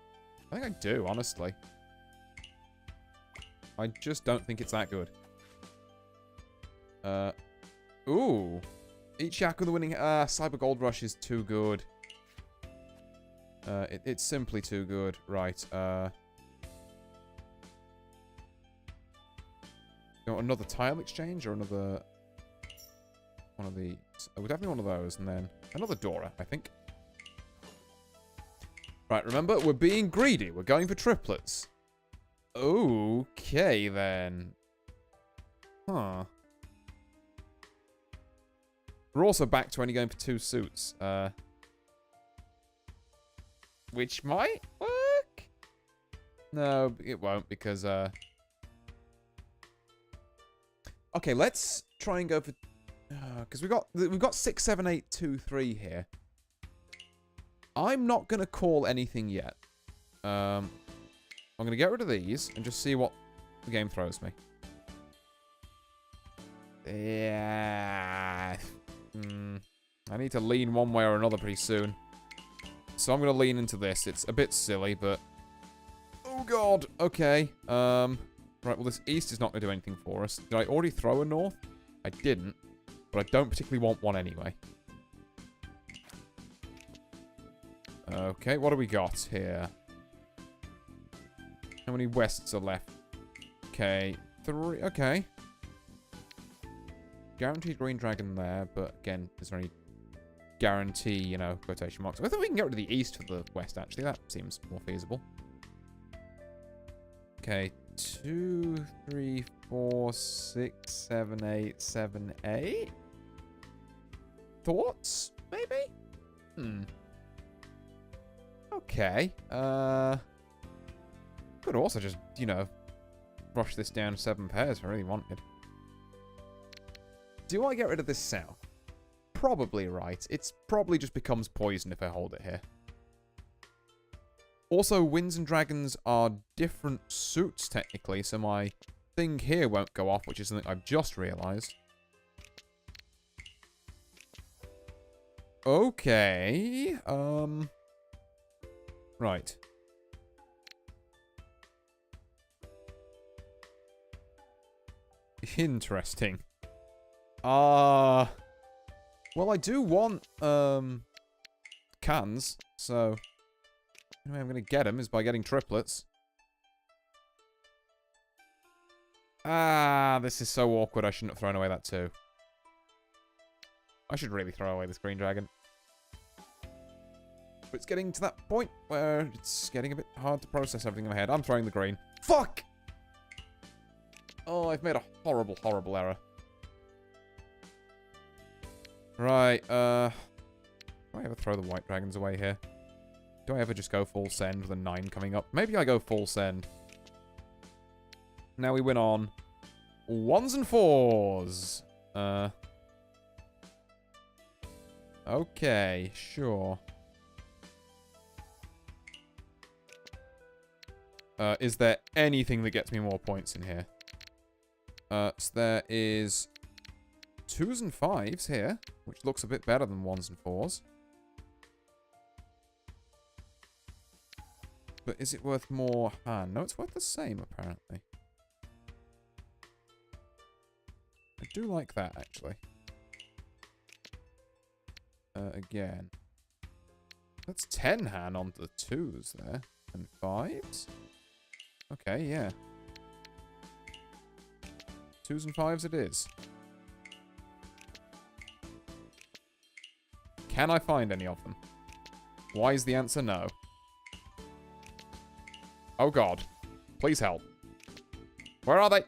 I think I do, honestly. I just don't think it's that good. Ooh. Each yak with the winning... Cyber Gold Rush is too good. It's simply too good. Right, you know, another tile exchange or another... One of these. Oh, definitely one of those, and then another Dora, I think. Right, remember, we're being greedy. We're going for triplets. Okay, then. Huh. We're also back to only going for 2 suits. Which might work? No, it won't, because, okay, let's try and go for... Because we've got 6, 7, 8, 2, 3 here. I'm not going to call anything yet. I'm going to get rid of these and just see what the game throws me. Yeah. I need to lean one way or another pretty soon. So I'm going to lean into this. It's a bit silly, but... Oh, God. Okay. Right, well, this east is not going to do anything for us. Did I already throw a north? I didn't. But I don't particularly want one anyway. Okay, what do we got here? How many wests are left? Okay, 3. Okay. Guaranteed green dragon there, but again, is there any guarantee, you know, quotation marks? I think we can get rid of the east for the west, actually. That seems more feasible. Okay, 2, 3, 4, 6, 7, 8, 7, 8. Thoughts? Maybe? Okay. Could also just, you know, rush this down to 7 pairs if I really wanted. Do I get rid of this south? Probably right. It's probably just becomes poison if I hold it here. Also, winds and dragons are different suits, technically, so my thing here won't go off, which is something I've just realised. Okay. Right. Interesting. Well, I do want, cans, so... The way I'm going to get them is by getting triplets. This is so awkward. I shouldn't have thrown away that too. I should really throw away this green dragon. But it's getting to that point where it's getting a bit hard to process everything in my head. I'm throwing the green. Fuck! Oh, I've made a horrible, horrible error. Right, do I ever throw the white dragons away here? Do I ever just go full send with a 9 coming up? Maybe I go full send. Now we win on 1s and 4s. Okay, sure. Is there anything that gets me more points in here? So there is 2s and 5s here, which looks a bit better than 1s and 4s. But is it worth more? No, it's worth the same, apparently. I do like that, actually. Again. That's 10 Han on the 2s there. And 5s? Okay, yeah. 2s and 5s it is. Can I find any of them? Why is the answer no? Oh god. Please help. Where are they?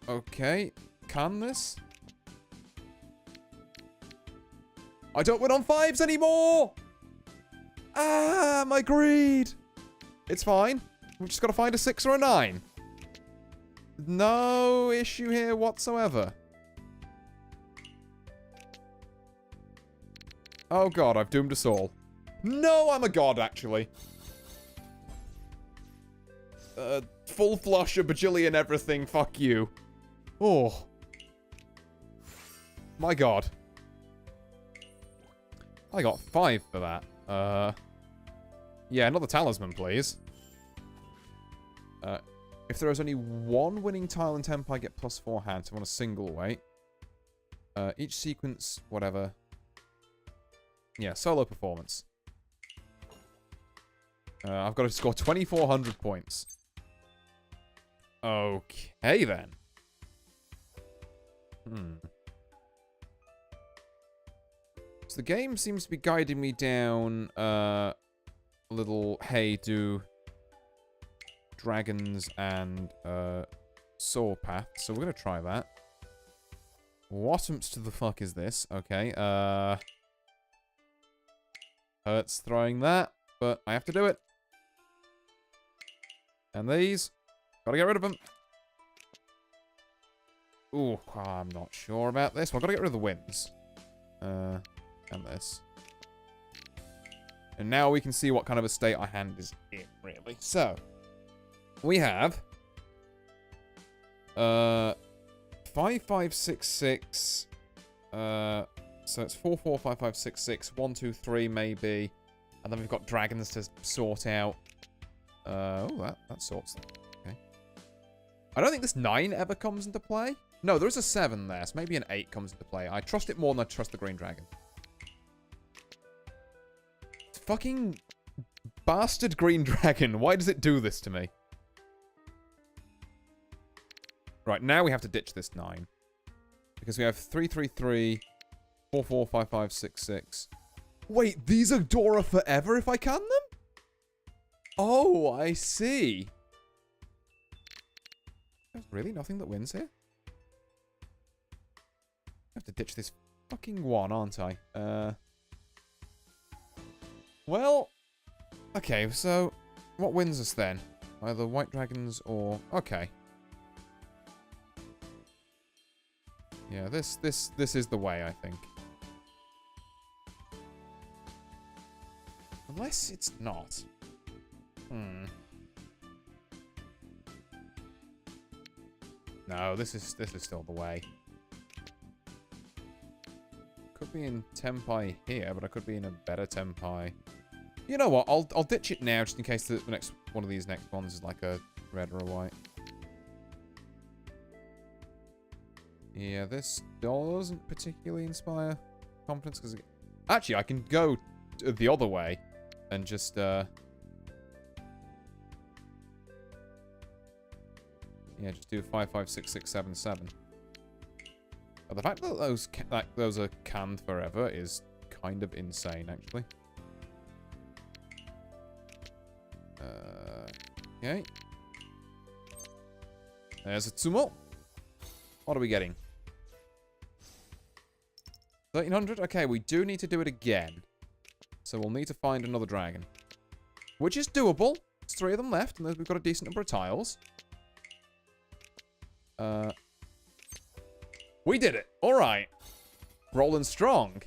Okay. Can this? I don't win on 5s anymore! Ah, my greed! It's fine. We've just got to find a 6 or a 9. No issue here whatsoever. Oh god, I've doomed us all. No, I'm a god, actually. Full flush, a bajillion everything, fuck you. Oh. My god. I got 5 for that. Yeah, another talisman, please. If there is only one winning tile in Tempai, I get +4 hands. So I want a single weight. Each sequence, whatever. Yeah, solo performance. I've got to score 2,400 points. Okay, then. So the game seems to be guiding me down a little, hey, do dragons and soul path. So we're going to try that. What'ums to the fuck is this? Okay, hurts throwing that, but I have to do it. And these. Gotta get rid of them. Ooh, I'm not sure about this. Well, I've got to get rid of the winds. And this. And now we can see what kind of a state our hand is in, really. So, we have 5, 5, 6, 6. So it's 4, 4, 5, 5, 6, 6. 1, 2, 3, maybe. And then we've got dragons to sort out. Oh, that sorts them. Okay. I don't think this 9 ever comes into play. No, there is a 7 there, so maybe an 8 comes into play. I trust it more than I trust the green dragon. Fucking bastard green dragon. Why does it do this to me? Right, now we have to ditch this 9. Because we have 3, 3, 3, 4, 4, 5, 5, 6, 6. Wait, these are Dora forever if I can them? Oh, I see. There's really nothing that wins here? I have to ditch this fucking 1, aren't I? Well, okay, so what wins us then? Either white dragons or... Okay. Yeah, this is the way, I think. Unless it's not. No, this is still the way. Could be in Tempai here, but I could be in a better Tempai. You know what? I'll ditch it now just in case the next one of these next ones is like a red or a white. Yeah, this doesn't particularly inspire confidence because actually I can go the other way and just yeah, just do 5, 5, 6, 6, 7, 7. But the fact that those are canned forever is kind of insane, actually. Okay. There's a Tsumo. What are we getting? 1,300? Okay, we do need to do it again. So we'll need to find another dragon. Which is doable. There's 3 of them left, and we've got a decent number of tiles. We did it. All right. Rolling strong.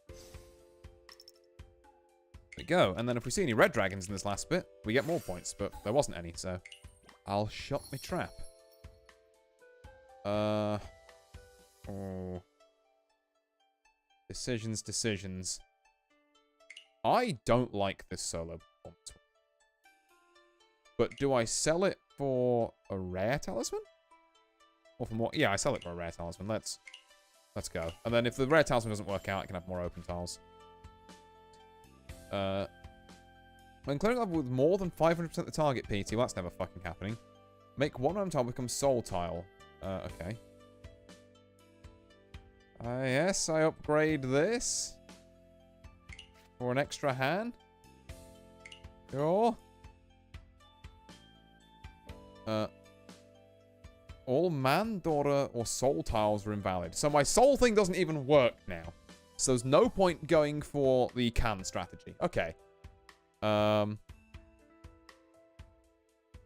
There we go. And then if we see any red dragons in this last bit, we get more points. But there wasn't any, so I'll shut my trap. Oh. Decisions. I don't like this solo performance. But do I sell it for a rare talisman? Or for more? Yeah, I sell it for a rare talisman. Let's go. And then if the rare talisman doesn't work out, I can have more open tiles. When clearing level with more than 500% of the target PT, well, that's never fucking happening. Make one random tile become soul tile. Okay. Yes, I upgrade this. For an extra hand. Sure. All man, daughter, or soul tiles are invalid. So my soul thing doesn't even work now. So there's no point going for the can strategy. Okay. And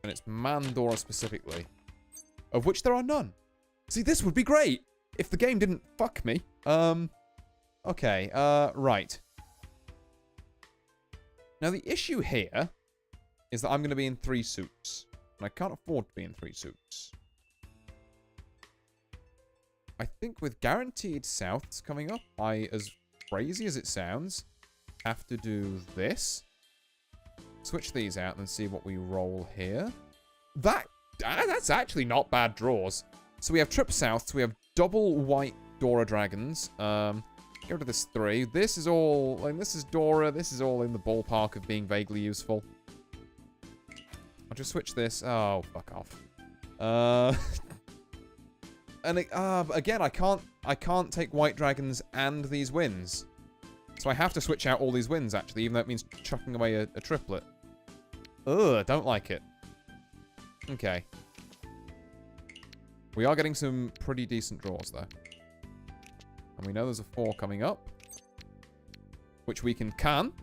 it's Mandora specifically. Of which there are none. See, this would be great if the game didn't fuck me. Okay, right. Now, the issue here is that I'm going to be in 3 suits. And I can't afford to be in 3 suits. I think with guaranteed souths coming up, I, as crazy as it sounds, have to do this. Switch these out and see what we roll here. That's actually not bad draws. So we have trip south. So we have double white Dora dragons. Get rid of this 3. This is all... Like, this is Dora. This is all in the ballpark of being vaguely useful. I'll just switch this. Oh, fuck off. And again, I can't take white dragons and these wins. So I have to switch out all these wins, actually, even though it means chucking away a triplet. Ugh, don't like it. Okay. We are getting some pretty decent draws, though. And we know there's a 4 coming up. Which we can.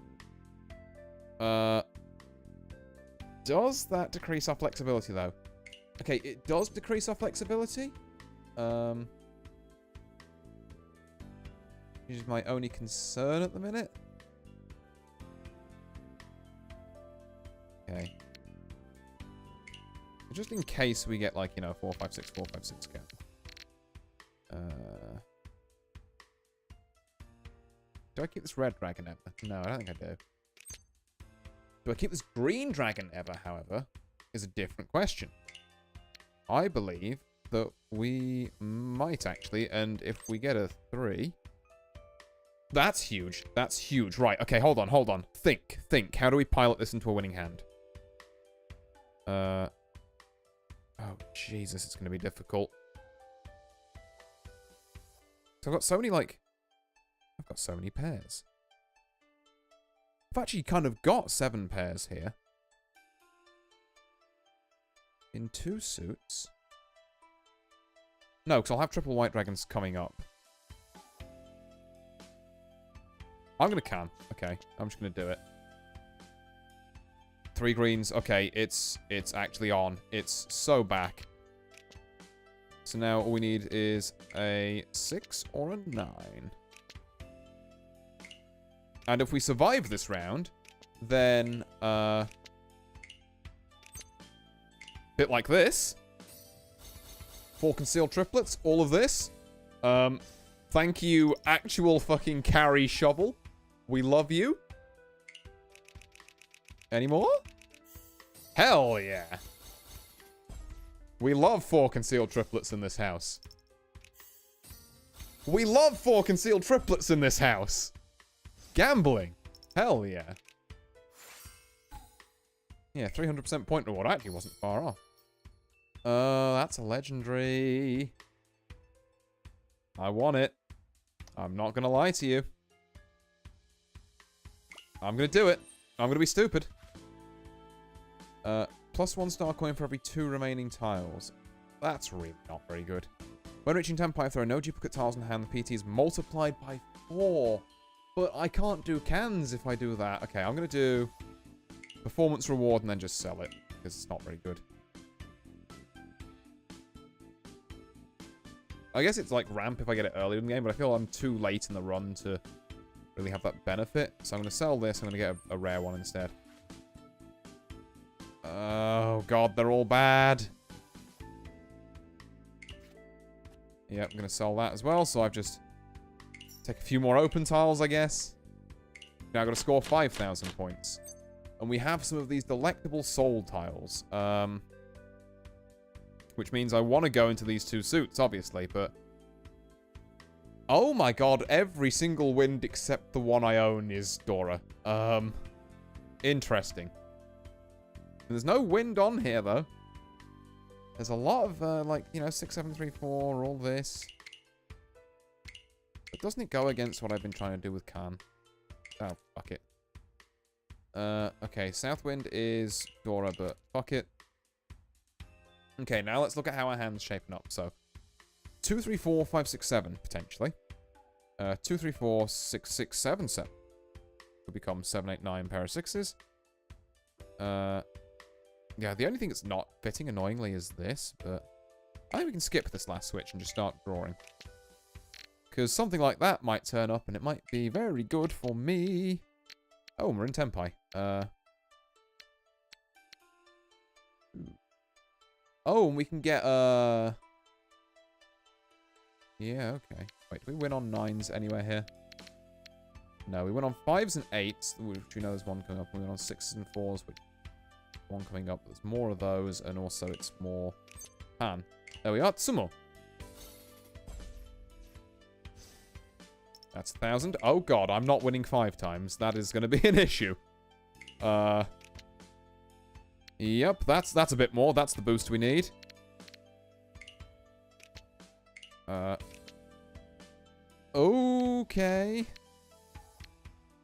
Does that decrease our flexibility, though? Okay, it does decrease our flexibility. Which is my only concern at the minute. Okay. Just in case we get, like, you know, 4, 5, 6, 4, 5, 6 again. Do I keep this red dragon ever? No, I don't think I do. Do I keep this green dragon ever, however, is a different question. I believe that we might actually, and if we get a 3... That's huge. That's huge. Right, okay, hold on. Think. How do we pilot this into a winning hand? Oh, Jesus, it's going to be difficult. So I've got so many, like... I've got so many pairs. I've actually kind of got 7 pairs here. In 2 suits. No, because I'll have triple white dragons coming up. I'm going to can. Okay, I'm just going to do it. 3 greens. Okay, it's actually on. It's so back. So now all we need is a 6 or a 9. And if we survive this round, then, bit like this. 4 concealed triplets, all of this. Thank you, actual fucking carry shovel. We love you. Any more? Hell yeah. We love 4 concealed triplets in this house. We love 4 concealed triplets in this house. Gambling. Hell yeah. Yeah, 300% point reward. Actually wasn't far off. That's a legendary. I want it. I'm not gonna lie to you. I'm gonna do it. I'm gonna be stupid. Plus 1 star coin for every 2 remaining tiles. That's really not very good. When reaching 10 pipe, there are no duplicate tiles in hand. The PT is multiplied by 4. But I can't do cans if I do that. Okay, I'm gonna do performance reward and then just sell it, because it's not very good. I guess it's like ramp if I get it early in the game, but I feel I'm too late in the run to really have that benefit. So I'm going to sell this. I'm going to get a rare one instead. Oh, God, they're all bad. Yep, I'm going to sell that as well. So I've just take a few more open tiles, I guess. Now I've got to score 5,000 points. And we have some of these delectable soul tiles. Which means I want to go into these 2 suits, obviously, but... Oh my god, every single wind except the one I own is Dora. Interesting. There's no wind on here, though. There's a lot of, like, you know, 6, 7, 3, 4, all this. But doesn't it go against what I've been trying to do with Khan? Oh, fuck it. Okay, Southwind is Dora, but fuck it. Okay, now let's look at how our hand's shaping up. So, 2, 3, 4, 5, 6, 7, potentially. 2, 3, 4, 6, 6, 7, 7. Could become 7, 8, 9 pair of 6s. Yeah, the only thing that's not fitting, annoyingly, is this, but I think we can skip this last switch and just start drawing. Because something like that might turn up, and it might be very good for me. Oh, we're in Tenpai. Oh, and we can get, yeah, okay. Wait, do we win on 9s anywhere here? No, we win on 5s and 8s, which we know there's one coming up. We win on 6s and 4s, which one coming up. There's more of those, and also it's more Han. There we are, Tsumo. That's 1,000. Oh god, I'm not winning 5 times. That is going to be an issue. Yep, that's a bit more. That's the boost we need. Okay.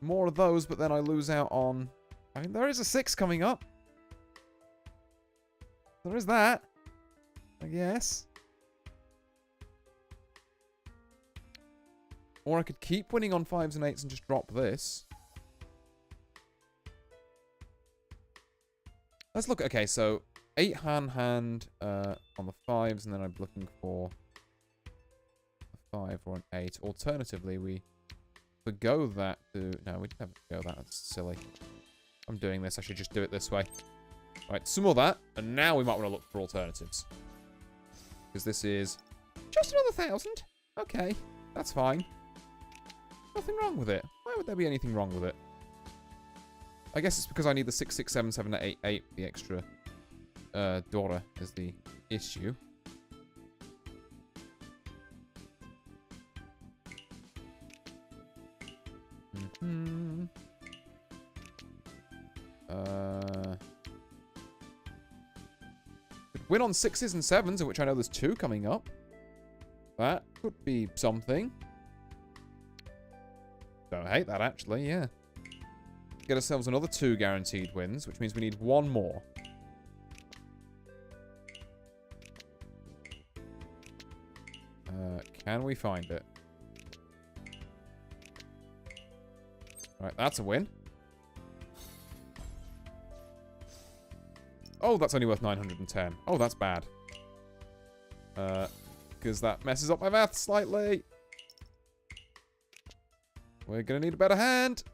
More of those, but then I lose out on... I mean, there is a 6 coming up. There is that. I guess. Or I could keep winning on 5s and 8s and just drop this. Let's look. Okay, so 8 hand on the 5s, and then I'm looking for a 5 or an 8. Alternatively, we forgo that to... No, we never forgo that. That's silly. I'm doing this. I should just do it this way. Right, some more that, and now we might want to look for alternatives. Because this is just another 1,000. Okay, that's fine. Nothing wrong with it. Why would there be anything wrong with it? I guess it's because I need the 6, 6, 7, 7, 8, 8. The extra Dora is the issue. Win on 6s and 7s, of which I know there's 2 coming up. That could be something. Don't hate that, actually, yeah. Get ourselves another 2 guaranteed wins, which means we need 1 more. Can we find it? Right, that's a win. Oh, that's only worth 910. Oh, that's bad. Because that messes up my math slightly. We're going to need a better hand.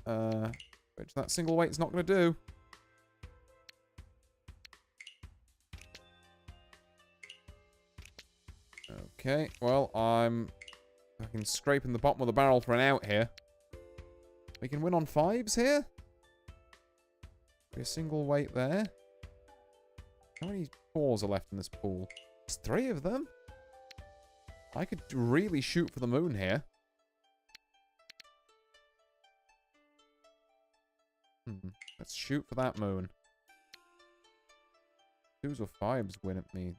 Which that single weight's not going to do. Okay, well, I'm fucking scraping the bottom of the barrel for an out here. We can win on 5s here. Be a single weight there. How many 4s are left in this pool? There's 3 of them. I could really shoot for the moon here. Let's shoot for that moon. 2s or 5s win at me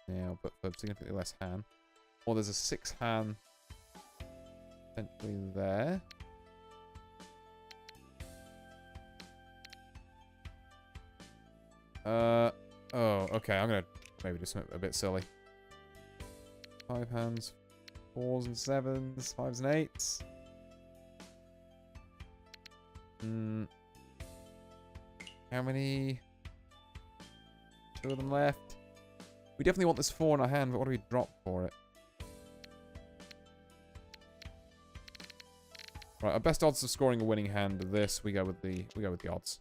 now, but for significantly less Han. Or there's a 6 Han potentially there. Oh, okay, I'm gonna maybe do something a bit silly. 5 hands, 4s and 7s, 5s and 8s. How many? 2 of them left. We definitely want this 4 in our hand, but what do we drop for it? Right, our best odds of scoring a winning hand of this, we go with the odds.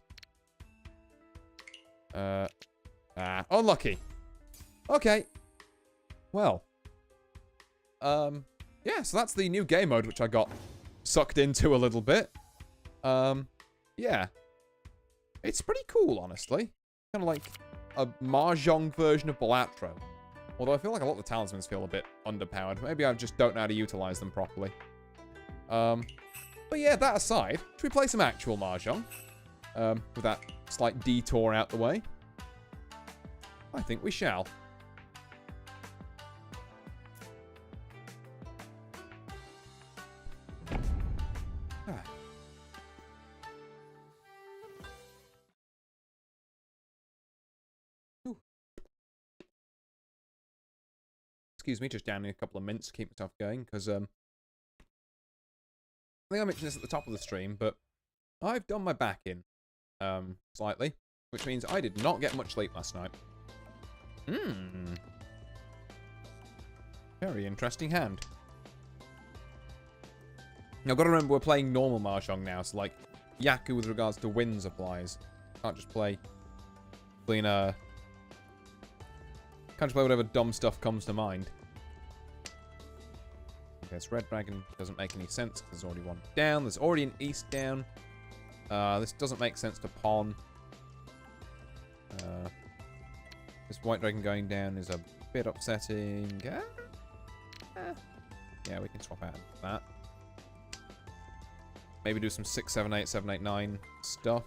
Unlucky. Okay. Well. Yeah, so that's the new game mode, which I got sucked into a little bit. Yeah. It's pretty cool, honestly. Kind of like a Mahjong version of Balatro. Although I feel like a lot of the talismans feel a bit underpowered. Maybe I just don't know how to utilize them properly. But yeah, that aside, should we play some actual Mahjong? With that slight detour out the way. I think we shall. Excuse me, just downing a couple of mints to keep myself going, because I think I mentioned this at the top of the stream, but I've done my back in slightly, which means I did not get much sleep last night. Very interesting hand. Now, I've got to remember we're playing normal Mahjong now, so, like, Yaku with regards to wins applies. Can't just play clean, can't just play whatever dumb stuff comes to mind. Okay, this red dragon doesn't make any sense because there's already one down. There's already an east down. This doesn't make sense to pawn. This white dragon going down is a bit upsetting. Yeah, we can swap out that. Maybe do some 6, 7, 8, 7, 8, 9 stuff.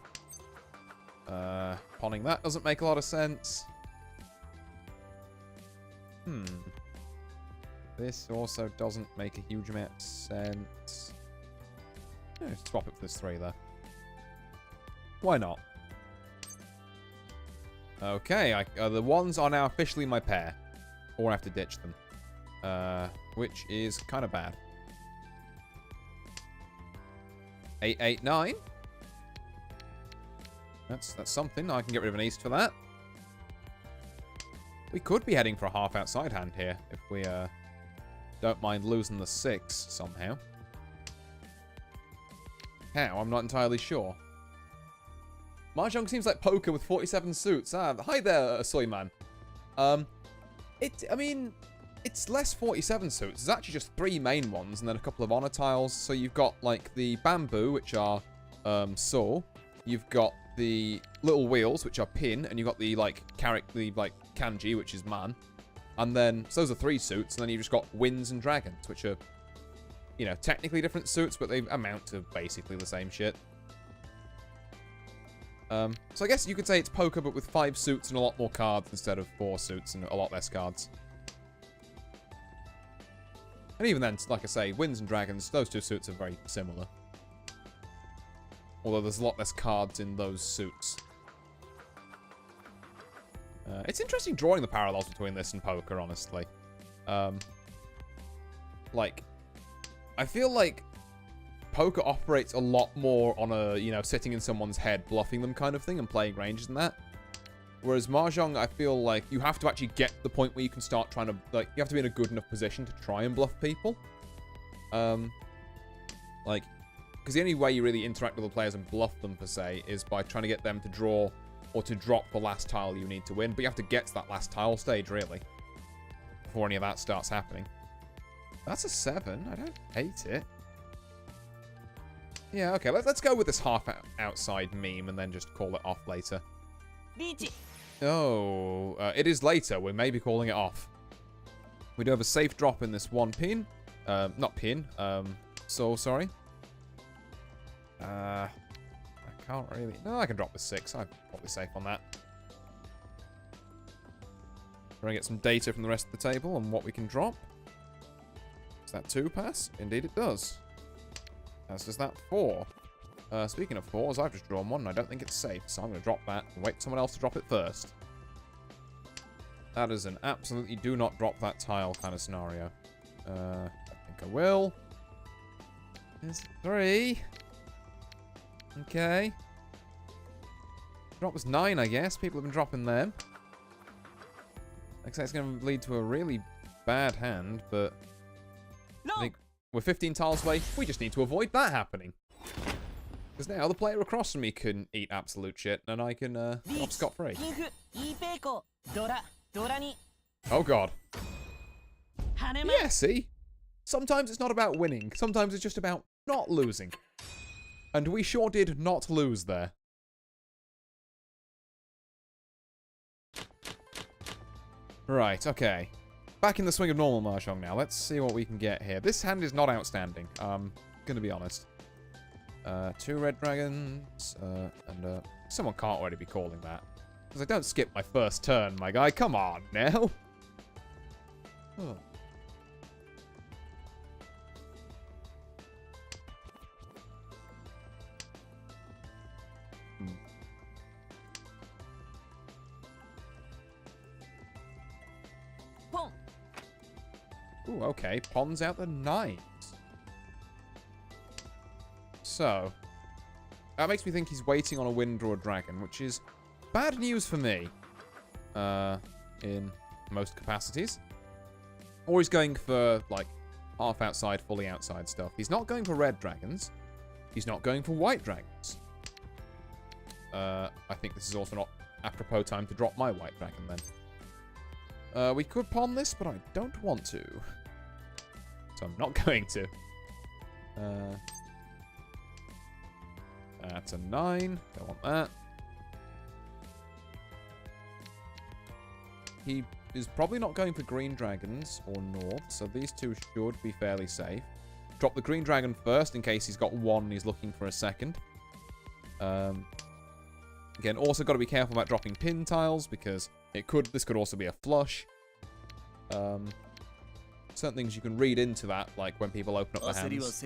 Pawning that doesn't make a lot of sense. This also doesn't make a huge amount of sense. Yeah, swap it for this 3 there. Why not? Okay, the ones are now officially my pair. Or I have to ditch them. Which is kind of bad. 8, 8, 9. That's something. I can get rid of an east for that. We could be heading for a half outside hand here if we don't mind losing the 6 somehow. How? I'm not entirely sure. Mahjong seems like poker with 47 suits. Hi there, Soyman. I mean, it's less 47 suits. There's actually just 3 main ones and then a couple of honor tiles. So you've got, like, the bamboo, which are so. You've got the little wheels, which are pin. And you've got the, like, kanji, which is man. And then, so those are 3 suits. And then you've just got winds and dragons, which are, you know, technically different suits, but they amount to basically the same shit. So I guess you could say it's poker, but with 5 suits and a lot more cards instead of 4 suits and a lot less cards. And even then, like I say, winds and dragons, those 2 suits are very similar. Although there's a lot less cards in those suits. It's interesting drawing the parallels between this and poker, honestly. Like, I feel like poker operates a lot more on a, you know, sitting in someone's head, bluffing them kind of thing, and playing ranges and that. Whereas Mahjong, I feel like you have to actually get to the point where you can start trying to, like, you have to be in a good enough position to try and bluff people. Like, because the only way you really interact with the players and bluff them, per se, is by trying to get them to draw or to drop the last tile you need to win. But you have to get to that last tile stage, really, before any of that starts happening. That's a 7. I don't hate it. Yeah, okay, let's go with this half outside meme and then just call it off later. Riichi. Oh, it is later. We may be calling it off. We do have a safe drop in this 1 pin. Not pin. So, sorry. I can't really... No, I can drop the 6. I'm probably safe on that. Trying to get some data from the rest of the table on what we can drop. Does that 2 pass? Indeed it does. As does that 4. Speaking of 4s, I've just drawn one and I don't think it's safe, so I'm going to drop that and wait for someone else to drop it first. That is an absolutely do not drop that tile kind of scenario. I think I will. There's 3. Okay. Drop was 9, I guess. People have been dropping them. Looks like it's going to lead to a really bad hand, but I think we're 15 tiles away. We just need to avoid that happening. Because now the player across from me can eat absolute shit, and I can get off scot-free. Oh god. Yeah, see? Sometimes it's not about winning. Sometimes it's just about not losing. And we sure did not lose there. Right, okay. Back in the swing of normal Mahjong now. Let's see what we can get here. This hand is not outstanding. Gonna be honest. 2 red dragons, and someone can't already be calling that. Because I don't skip my first turn, my guy. Come on, now. Oh. Ooh, okay. Pawn's out the 9s. So, that makes me think he's waiting on a wind or a dragon, which is bad news for me. In most capacities. Or he's going for, like, half outside, fully outside stuff. He's not going for red dragons. He's not going for white dragons. I think this is also not apropos time to drop my white dragon then. We could pawn this, but I don't want to. So I'm not going to. That's a 9. Don't want that. He is probably not going for green dragons or north, so these two should be fairly safe. Drop the green dragon first in case he's got one and he's looking for a second. Again, also got to be careful about dropping pin tiles because this could also be a flush. Certain things you can read into that, like when people open up their hands.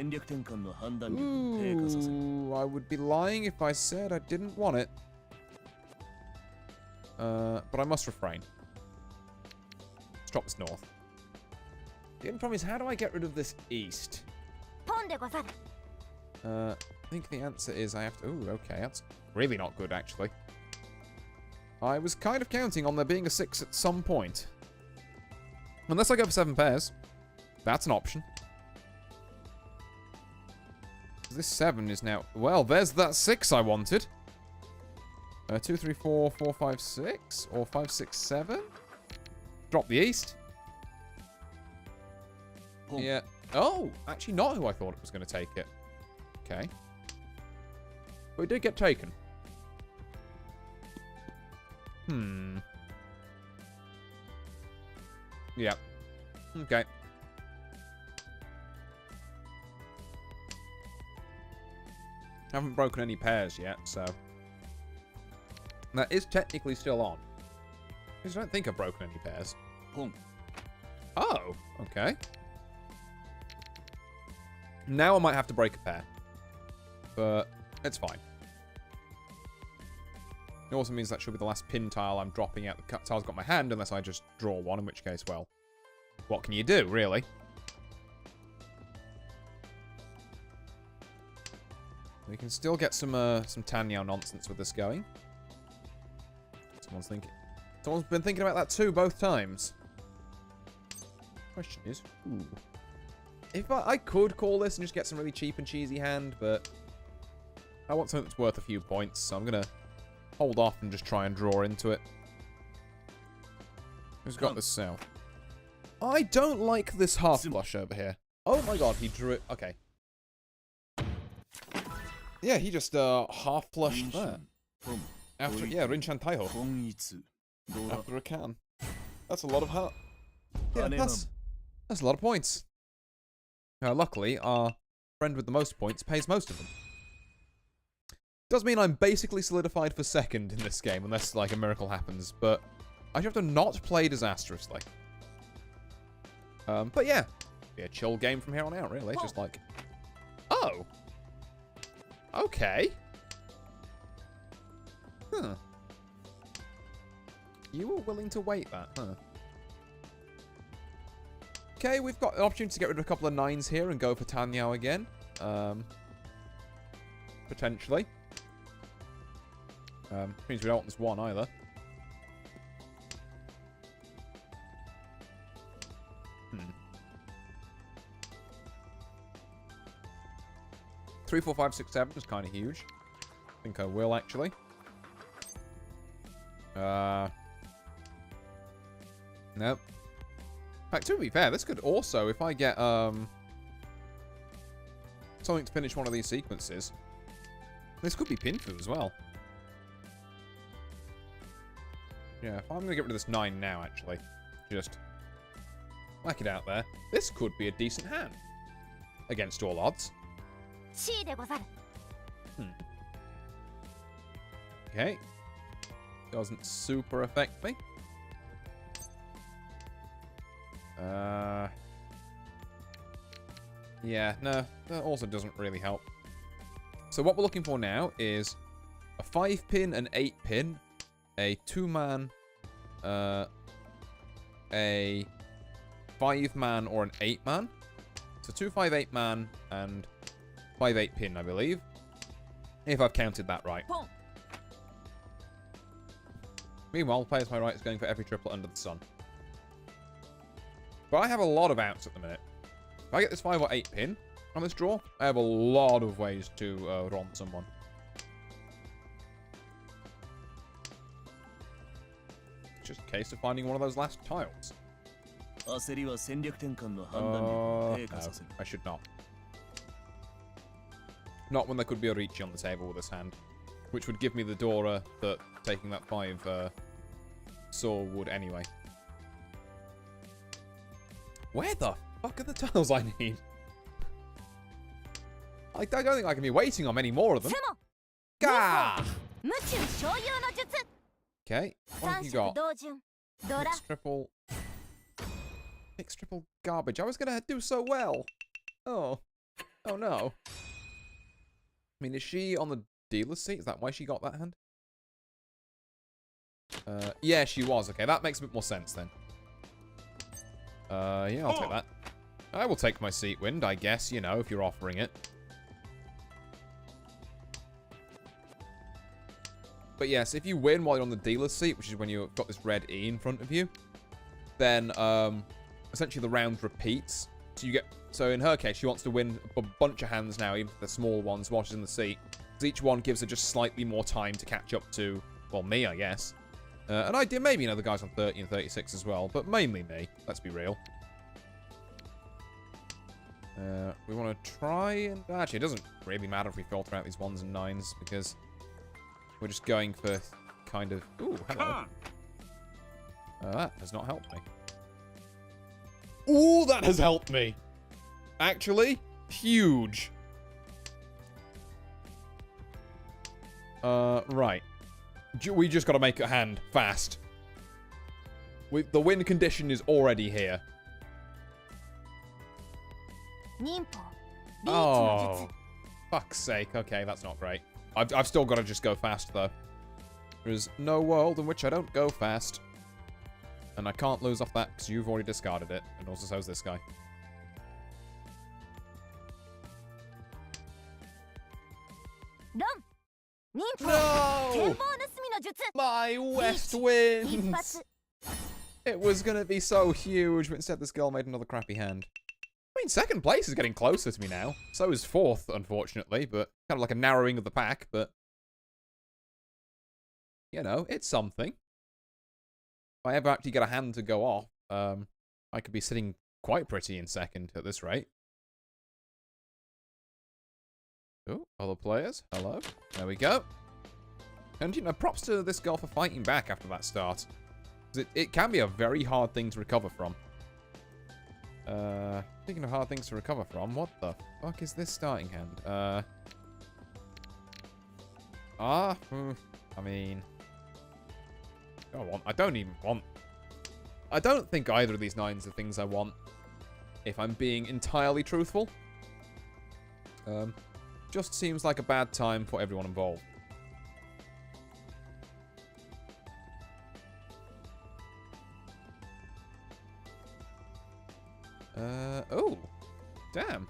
Ooh, I would be lying if I said I didn't want it. But I must refrain. Let's drop this north. The only problem is, how do I get rid of this east? I think the answer is I have to... Ooh, okay, that's really not good, actually. I was kind of counting on there being a 6 at some point. Unless I go for 7 pairs. That's an option. This 7 is now... Well, there's that 6 I wanted. 2, 3, 4, 4, 5, 6. Or 5, 6, 7. Drop the east. Yeah. Oh, actually not who I thought it was going to take it. Okay. But it did get taken. Yeah. Okay. Haven't broken any pairs yet, so... That is technically still on. Because I don't think I've broken any pairs. Oh, okay. Now I might have to break a pair. But it's fine. It also means that should be the last pin tile I'm dropping out. The tile's got my hand unless I just draw one, in which case, well, what can you do, really? We can still get some Tanyao nonsense with this going. Someone's been thinking about that too, both times. Question is, ooh. If I could call this and just get some really cheap and cheesy hand, but I want something that's worth a few points, so I'm going to hold off and just try and draw into it. Who's got this south? I don't like this half flush over here. Oh my god, he drew it. Okay. Yeah, he just half flushed that. After, yeah, Rinchan Taiho. After a can. That's a lot of heart. Yeah, that's a lot of points. Luckily, our friend with the most points pays most of them. Does mean I'm basically solidified for second in this game, unless, like, a miracle happens, but I have to not play disastrously. But yeah, be a chill game from here on out, really. Just like, oh, okay, huh? You were willing to wait that, huh? Okay, we've got an opportunity to get rid of a couple of 9s here and go for Tanyao again. Potentially. Means we don't want this 1 either. Three, 4, 5, 6, 7 is kind of huge. I think I will, actually. Nope. In fact, to be fair, this could also, if I get something to finish one of these sequences, this could be Pinfu as well. Yeah, if I'm going to get rid of this 9 now, actually, just whack it out there, this could be a decent hand. Against all odds. Okay. Doesn't super affect me. Yeah, no, that also doesn't really help. So what we're looking for now is a 5-pin, an 8-pin, a 2-man, a 5-man or an 8-man. So 2, 5, 8-man and 5, 8-pin, I believe. If I've counted that right. Meanwhile, Players My Right is going for every triplet under the sun. But I have a lot of outs at the minute. If I get this 5 or 8 pin, on this draw. I have a lot of ways to Ron someone. It's just a case of finding one of those last tiles. No, I should not. Not when there could be a Riichi on the table with this hand. Which would give me the Dora that taking that 5 saw would anyway. Where the fuck are the tiles I need? I don't think I can be waiting on many more of them. Gah! Okay, what have you got? Mixed triple garbage. I was gonna do so well. Oh. Oh no. I mean, is she on the dealer's seat? Is that why she got that hand? Yeah, she was. Okay, that makes a bit more sense then. Yeah, I'll take that. I will take my seat, Wind, I guess, you know, if you're offering it. But yes, if you win while you're on the dealer's seat, which is when you've got this red E in front of you, then essentially the round repeats. So you get, so in her case, she wants to win a bunch of hands now, even the small ones, while she's in the seat. Because each one gives her just slightly more time to catch up to, well, me, I guess. And I did maybe, you know, the guys on 30 and 36 as well, but mainly me. Let's be real. We want to try and... Actually, it doesn't really matter if we filter out these 1s and 9s, because we're just going for kind of... Ooh, hello. That has not helped me. Ooh, that has helped me. Actually, huge. Right. We just got to make a hand fast. The win condition is already here. Oh, fuck's sake. Okay, that's not great. I've still got to just go fast, though. There is no world in which I don't go fast. And I can't lose off that because you've already discarded it. And also so's this guy. No! My West wins! It was going to be so huge, but instead this girl made another crappy hand. I mean, second place is getting closer to me now. So is fourth, unfortunately, but kind of like a narrowing of the pack, but... You know, it's something. If I ever actually get a hand to go off, I could be sitting quite pretty in second at this rate. Oh, other players. Hello. There we go. And, you know, props to this girl for fighting back after that start. It can be a very hard thing to recover from. Speaking of hard things to recover from, what the fuck is this starting hand? I mean... I don't even want... I don't think either of these 9s are things I want, if I'm being entirely truthful. Just seems like a bad time for everyone involved. Oh. Damn.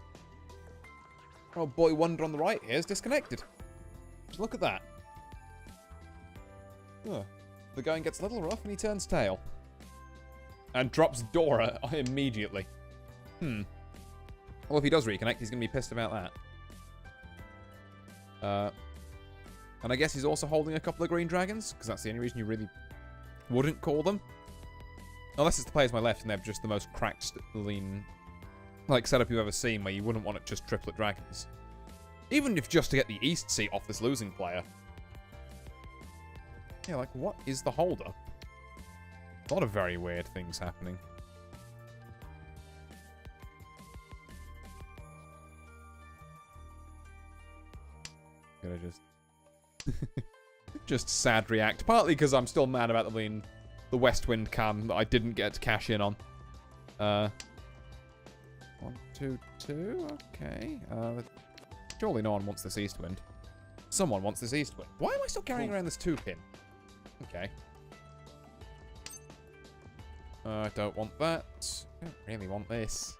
Oh, boy wonder on the right here is disconnected. Just look at that. Oh. The going gets a little rough and he turns tail. And drops Dora immediately. Well, if he does reconnect, he's going to be pissed about that. And I guess he's also holding a couple of green dragons, because that's the only reason you really wouldn't call them. Unless it's the players on my left and they're just the most cracked, lean, like, setup you've ever seen, where you wouldn't want it just triplet dragons. Even if just to get the east seat off this losing player. Yeah, like, what is the holdup? A lot of very weird things happening. Could I just... just sad react. Partly because I'm still mad about the West Wind cam that I didn't get to cash in on. 1, 2, 2. Okay. Surely no one wants this East Wind. Someone wants this East Wind. Why am I still carrying around this 2-pin? Okay. I don't want that. I don't really want this.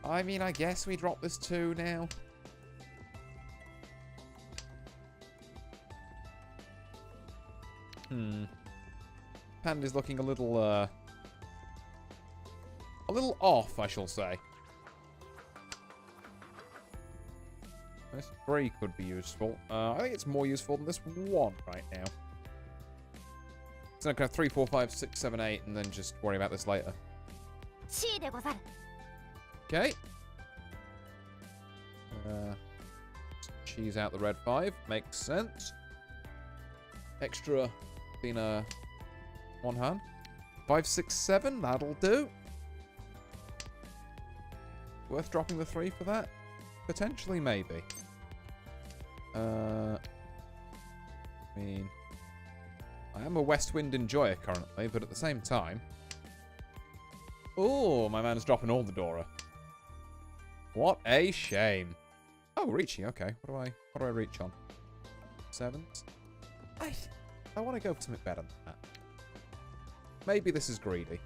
I mean, I guess we drop this 2 now. Hand is looking a little, a little off, I shall say. This 3 could be useful. I think it's more useful than this 1 right now. So I can have 3, 4, 5, 6, 7, 8, and then just worry about this later. Okay. Cheese out the red 5. Makes sense. Extra being a 1 hand. 5, 6, 7. That'll do. Worth dropping the 3 for that? Potentially, maybe. I mean, I am a West Wind enjoyer currently, but at the same time... Oh, my man's dropping all the Dora. What a shame. Oh, Riichi, okay. What do I reach on? 7s? I want to go for something better than that. Maybe this is greedy.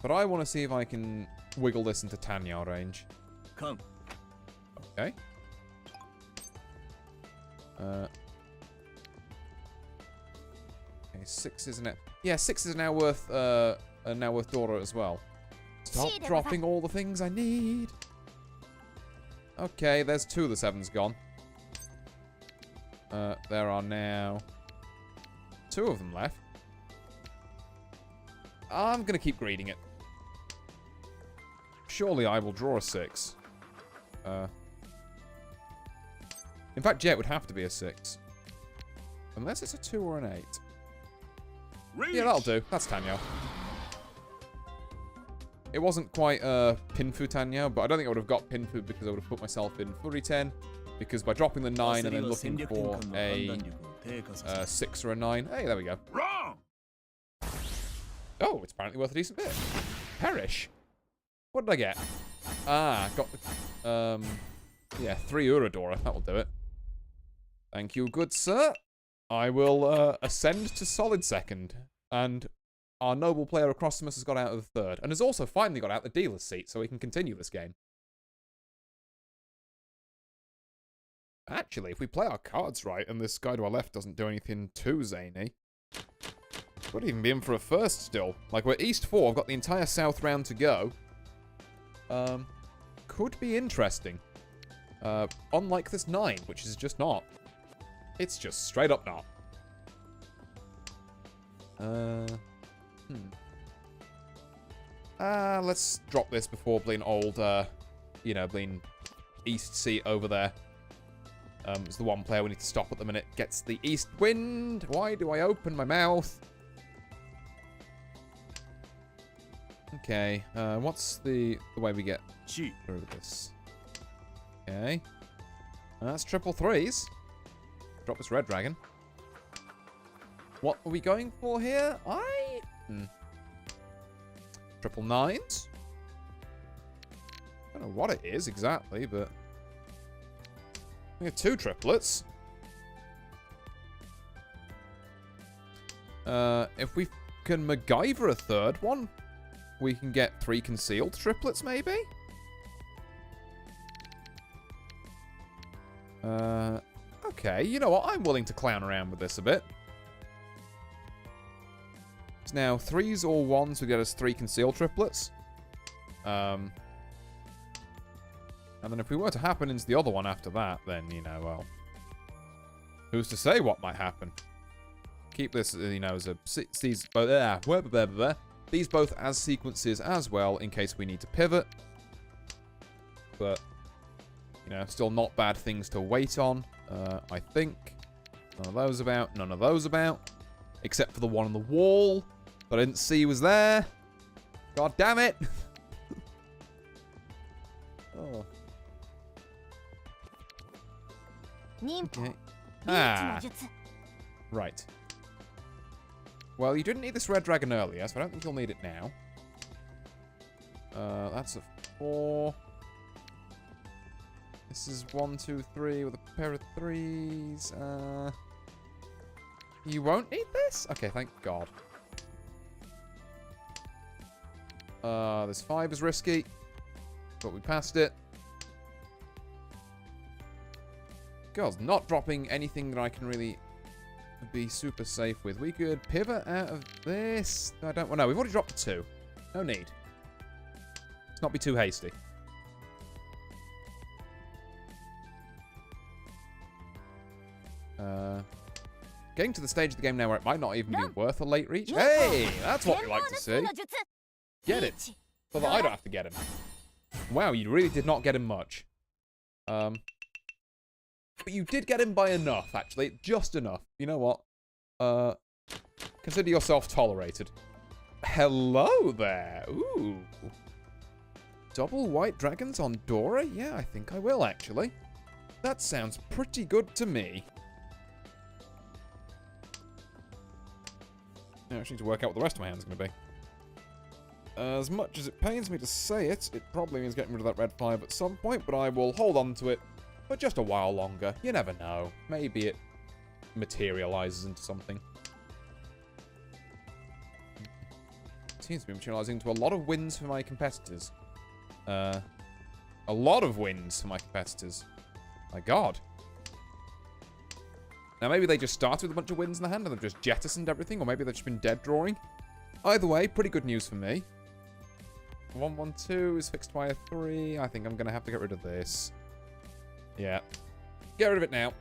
But I want to see if I can wiggle this into Tanya range. Come. Okay. Okay, 6 isn't it? Yeah, 6 is now worth Dora as well. Stop dropping all the things I need. Okay, there's 2 of the 7s gone. There are now 2 of them left. I'm gonna keep greeting it. Surely I will draw a 6. In fact, Jet would have to be a 6. Unless it's a 2 or an 8. Reach. Yeah, that'll do. That's Tanya. It wasn't quite Pinfu Tanya, but I don't think I would have got Pinfu because I would have put myself in Furiten. Because by dropping the 9 and then looking for a 6 or a 9. Hey, there we go. Wrong. Oh, it's apparently worth a decent bit. Perish. What did I get? Ah, got the... yeah, 3 Uradora. That'll do it. Thank you, good sir. I will ascend to solid second. And our noble player across from us has got out of the third. And has also finally got out the dealer's seat, so we can continue this game. Actually, if we play our cards right, and this guy to our left doesn't do anything too zany, we'd even be in for a first still. Like, we're East 4, I've got the entire South round to go. Could be interesting. Unlike this 9, which is just not. It's just straight up not. Let's drop this before being old, you know, being East seat over there. It's the one player we need to stop at the minute. Gets the East Wind. Why do I open my mouth? Okay, what's the way we get through this? Okay. That's triple 3s. Drop this red dragon. What are we going for here? Triple 9s? I don't know what it is exactly, but... we have 2 triplets. If we can MacGyver a 3rd one, we can get 3 concealed triplets, maybe? Okay, you know what? I'm willing to clown around with this a bit. It's now 3s or 1s to get us 3 concealed triplets. And then if we were to happen into the other one after that, then, you know, well... who's to say what might happen? Keep this, you know, as a... these both as sequences as well, in case we need to pivot. But, you know, still not bad things to wait on, I think. None of those about, none of those about. Except for the one on the wall that I didn't see was there. God damn it! Oh. Okay. Ah. Right. Well, you didn't need this red dragon earlier, so I don't think you'll need it now. That's a 4. This is 1, 2, 3 with a pair of 3s. You won't need this? Okay, thank God. This 5 is risky, but we passed it. God, not dropping anything that I can really be super safe with. We could pivot out of this. I don't... Well, no, we've already dropped the 2. No need. Let's not be too hasty. Getting to the stage of the game now where it might not even be worth a late reach. Hey, that's what we like to see. Get it. So that I don't have to get him. Wow, you really did not get him much. But you did get him by enough, actually. Just enough. You know what? Consider yourself tolerated. Hello there. Ooh. Double white dragons on Dora? Yeah, I think I will, actually. That sounds pretty good to me. I actually need to work out what the rest of my hand's going to be. As much as it pains me to say it, it probably means getting rid of that red 5 at some point, but I will hold on to it for just a while longer. You never know. Maybe it materializes into something. It seems to be materializing into a lot of wins for my competitors. A lot of wins for my competitors. My god. Now, maybe they just started with a bunch of wins in the hand and they've just jettisoned everything, or maybe they've just been dead drawing. Either way, pretty good news for me. 1-1-2 is fixed by a 3. I think I'm going to have to get rid of this. Yeah. Get rid of it now.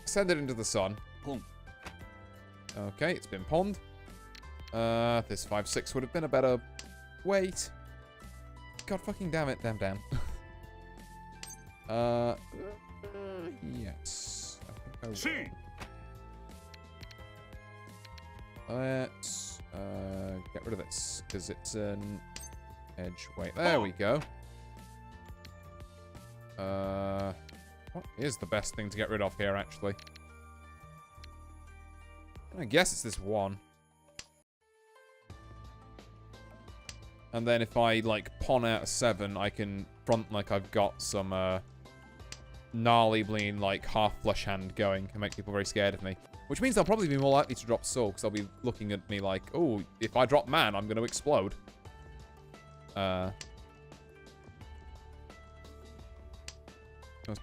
Send it into the sun. Okay, it's been pawned. This 5-6 would have been a better weight. God fucking damn it. Damn. Yes. I think I will. Let's get rid of this, because it's an edge weight. There we go. What is the best thing to get rid of here, actually? I guess it's this 1. And then if I, like, pawn out a 7, I can front like I've got some, gnarly bleeding, like, half-flush hand going and make people very scared of me. Which means they'll probably be more likely to drop soul, because they'll be looking at me like, oh, if I drop man, I'm going to explode. It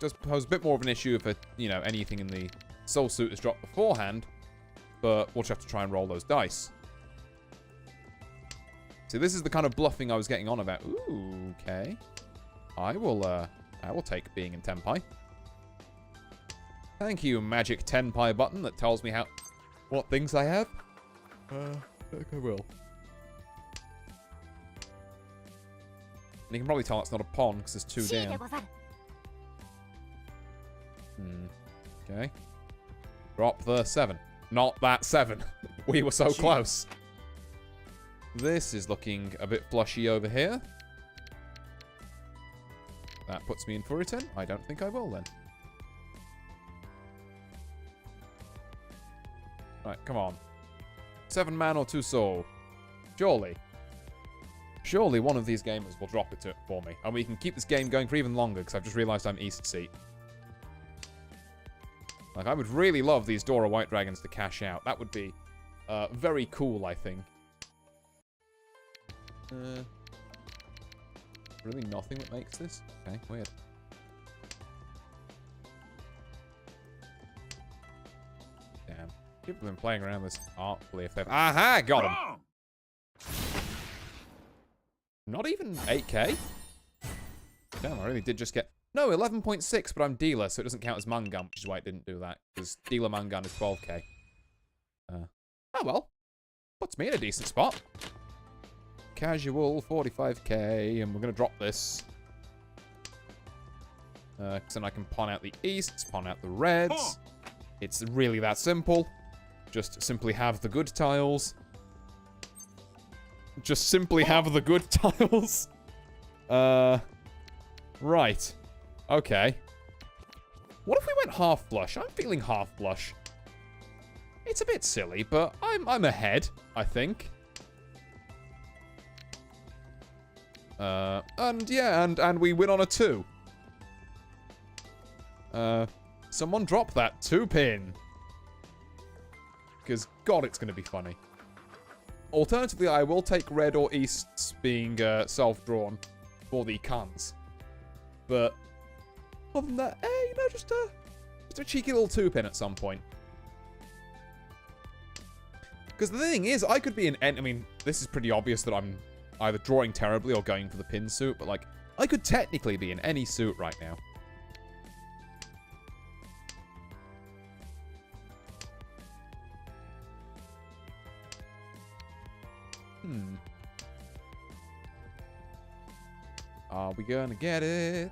does pose a bit more of an issue if, you know, anything in the soul suit is dropped beforehand, but we'll just have to try and roll those dice. See, this is the kind of bluffing I was getting on about. Ooh, okay. I will take being in Tenpai. Thank you, magic Tenpai button that tells me what things I have. I think I will. And you can probably tell it's not a pawn because there's 2 down. Okay. Drop the 7. Not that 7. We were so close. This is looking a bit flushy over here. That puts me in for a 10. I don't think I will then. Right, come on. 7 man or 2 soul. Surely. Surely one of these gamers will drop it for me. And we can keep this game going for even longer, because I've just realized I'm East Seat. Like, I would really love these Dora White Dragons to cash out. That would be very cool, I think. Really nothing that makes this? Okay, weird. Damn. People have been playing around this artfully if they've... Aha! Got him! Not even 8k? Damn, I really did just get... No, 11.6, but I'm dealer, so it doesn't count as Mangan, which is why it didn't do that. Because dealer Mangan is 12k. Oh well. Puts me in a decent spot. Casual, 45k, and we're going to drop this. Because then I can pawn out the easts, pawn out the reds. It's really that simple. Just simply have the good tiles. Just simply have the good tiles. Right. Okay. What if we went half flush? I'm feeling half flush. It's a bit silly, but I'm ahead, I think. And yeah, and we win on a 2. Someone drop that 2-pin. Because, God, it's going to be funny. Alternatively, I will take red or easts being self-drawn for the cons. But, other than that, you know, just a cheeky little 2-pin at some point. Because the thing is, I could be in... I mean, this is pretty obvious that I'm either drawing terribly or going for the pin suit, but, like, I could technically be in any suit right now. Are we gonna get it?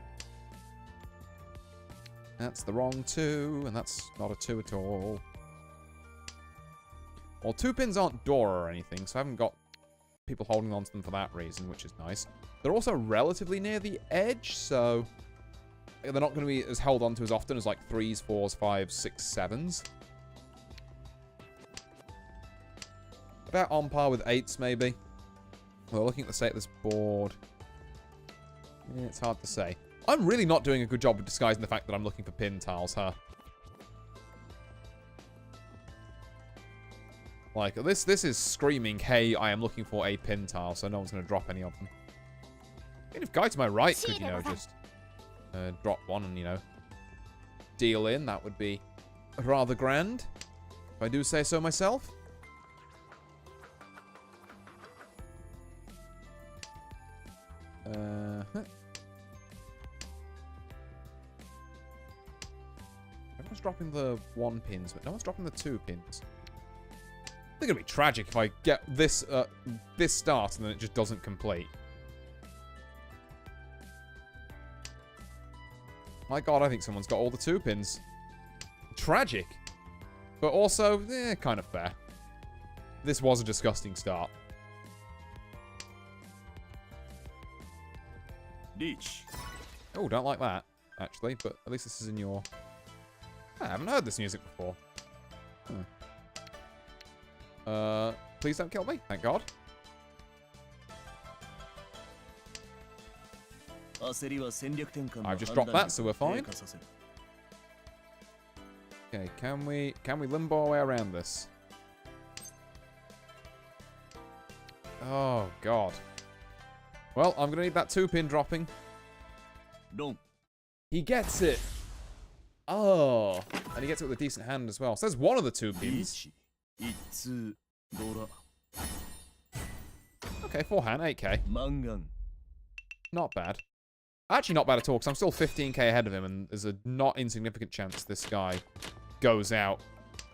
That's the wrong 2, and that's not a 2 at all. Well, 2 pins aren't door or anything, so I haven't got people holding on to them for that reason, which is nice. They're also relatively near the edge, so they're not going to be as held on to as often as like 3s, 4s, 5s, 6s, 7s. About on par with 8s, maybe. Well, looking at the state of this board, yeah, it's hard to say. I'm really not doing a good job of disguising the fact that I'm looking for pin tiles, huh? Like, this is screaming, hey, I am looking for a pin tile, so no one's going to drop any of them. And if guy to my right could, you know, just drop one and, you know, deal in, that would be rather grand, if I do say so myself. Everyone's dropping the 1 pins, but no one's dropping the 2 pins. It's gonna be tragic if I get this this start and then it just doesn't complete. My god, I think someone's got all the 2 pins. Tragic. But also, kind of fair. This was a disgusting start. Riichi. Oh, don't like that, actually, but at least this is in your... I haven't heard this music before. Please don't kill me, thank God. I've just dropped that, so we're fine. Okay, can we limbo our way around this? Oh, God. Well, I'm gonna need that 2-pin dropping. He gets it. Oh, and he gets it with a decent hand as well. So there's one of the 2 pins. Okay, 4-hand, 8k. Not bad. Actually, not bad at all, because I'm still 15k ahead of him, and there's a not insignificant chance this guy goes out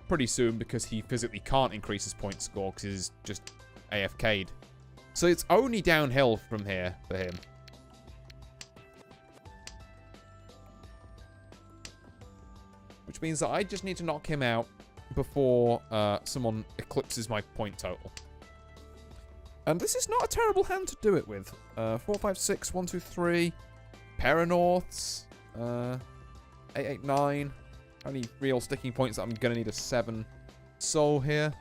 pretty soon because he physically can't increase his point score because he's just AFK'd. So it's only downhill from here for him. Which means that I just need to knock him out before someone eclipses my point total. And this is not a terrible hand to do it with. 4, 5, 6, 1, 2, 3. Paranorths. 8, 8, 9. Only real sticking points that I'm going to need a 7 soul here.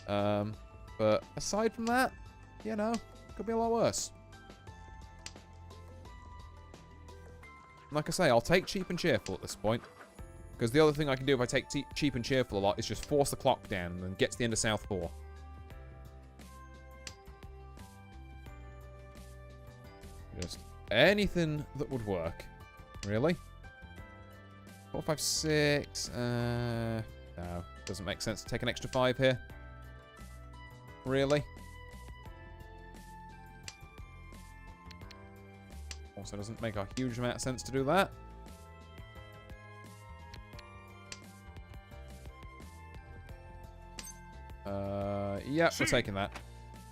But aside from that, you know, could be a lot worse. Like I say, I'll take cheap and cheerful at this point. Because the other thing I can do if I take cheap and cheerful a lot is just force the clock down and then get to the end of South 4. Just anything that would work. Really? 4, 5, 6. No, doesn't make sense to take an extra 5 here. Really? Also doesn't make a huge amount of sense to do that. Yeah, we're taking that.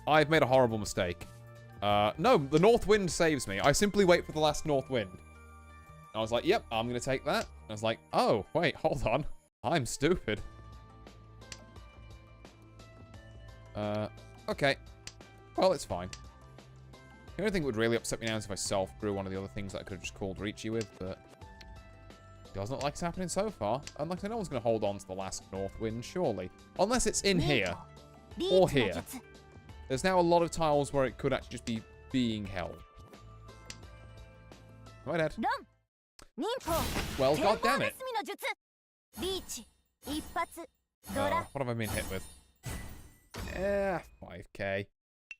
I've made a horrible mistake. No, the north wind saves me. I simply wait for the last north wind. I was like, yep, I'm going to take that. I was like, oh, wait, hold on. I'm stupid. Okay. Well, it's fine. The only thing that would really upset me now is if I self-grew one of the other things that I could have just called Riichi with, but it doesn't look like it's happening so far. And like I say, no one's going to hold on to the last north wind, surely. Unless it's in here. Or here. There's now a lot of tiles where it could actually just be being held. Am I dead? Well, goddammit. What have I been hit with? 5k.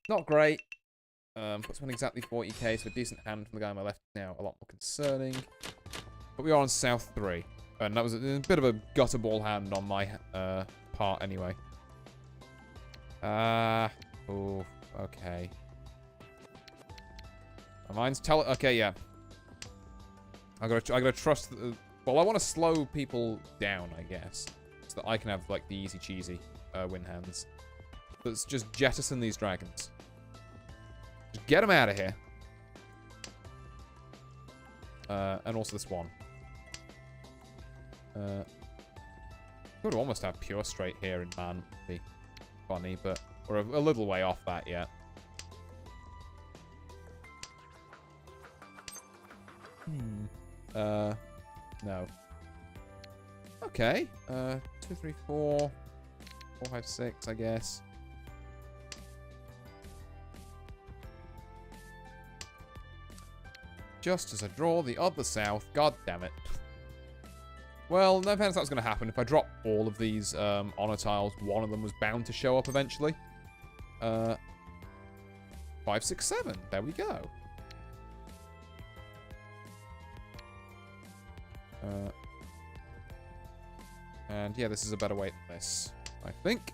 Not great. Puts me on exactly 40k, so a decent hand from the guy on my left is now a lot more concerning. But we are on South 3. And that was a bit of a gutter ball hand on my part anyway. Oh, okay. Mine's okay, yeah. I gotta trust. Well, I want to slow people down, I guess, so that I can have like the easy cheesy win hands. Let's just jettison these dragons. Just get them out of here. And also this one. Could almost have pure straight here in man. Be funny, but we're a little way off that yet. No. Okay. 2, 3, 4, 4, 5, 6, I guess. Just as I draw the other south. God damn it. Well, no offense, that was going to happen. If I drop all of these honor tiles, one of them was bound to show up eventually. 5, 6, 7. There we go. And yeah, this is a better way than this, I think.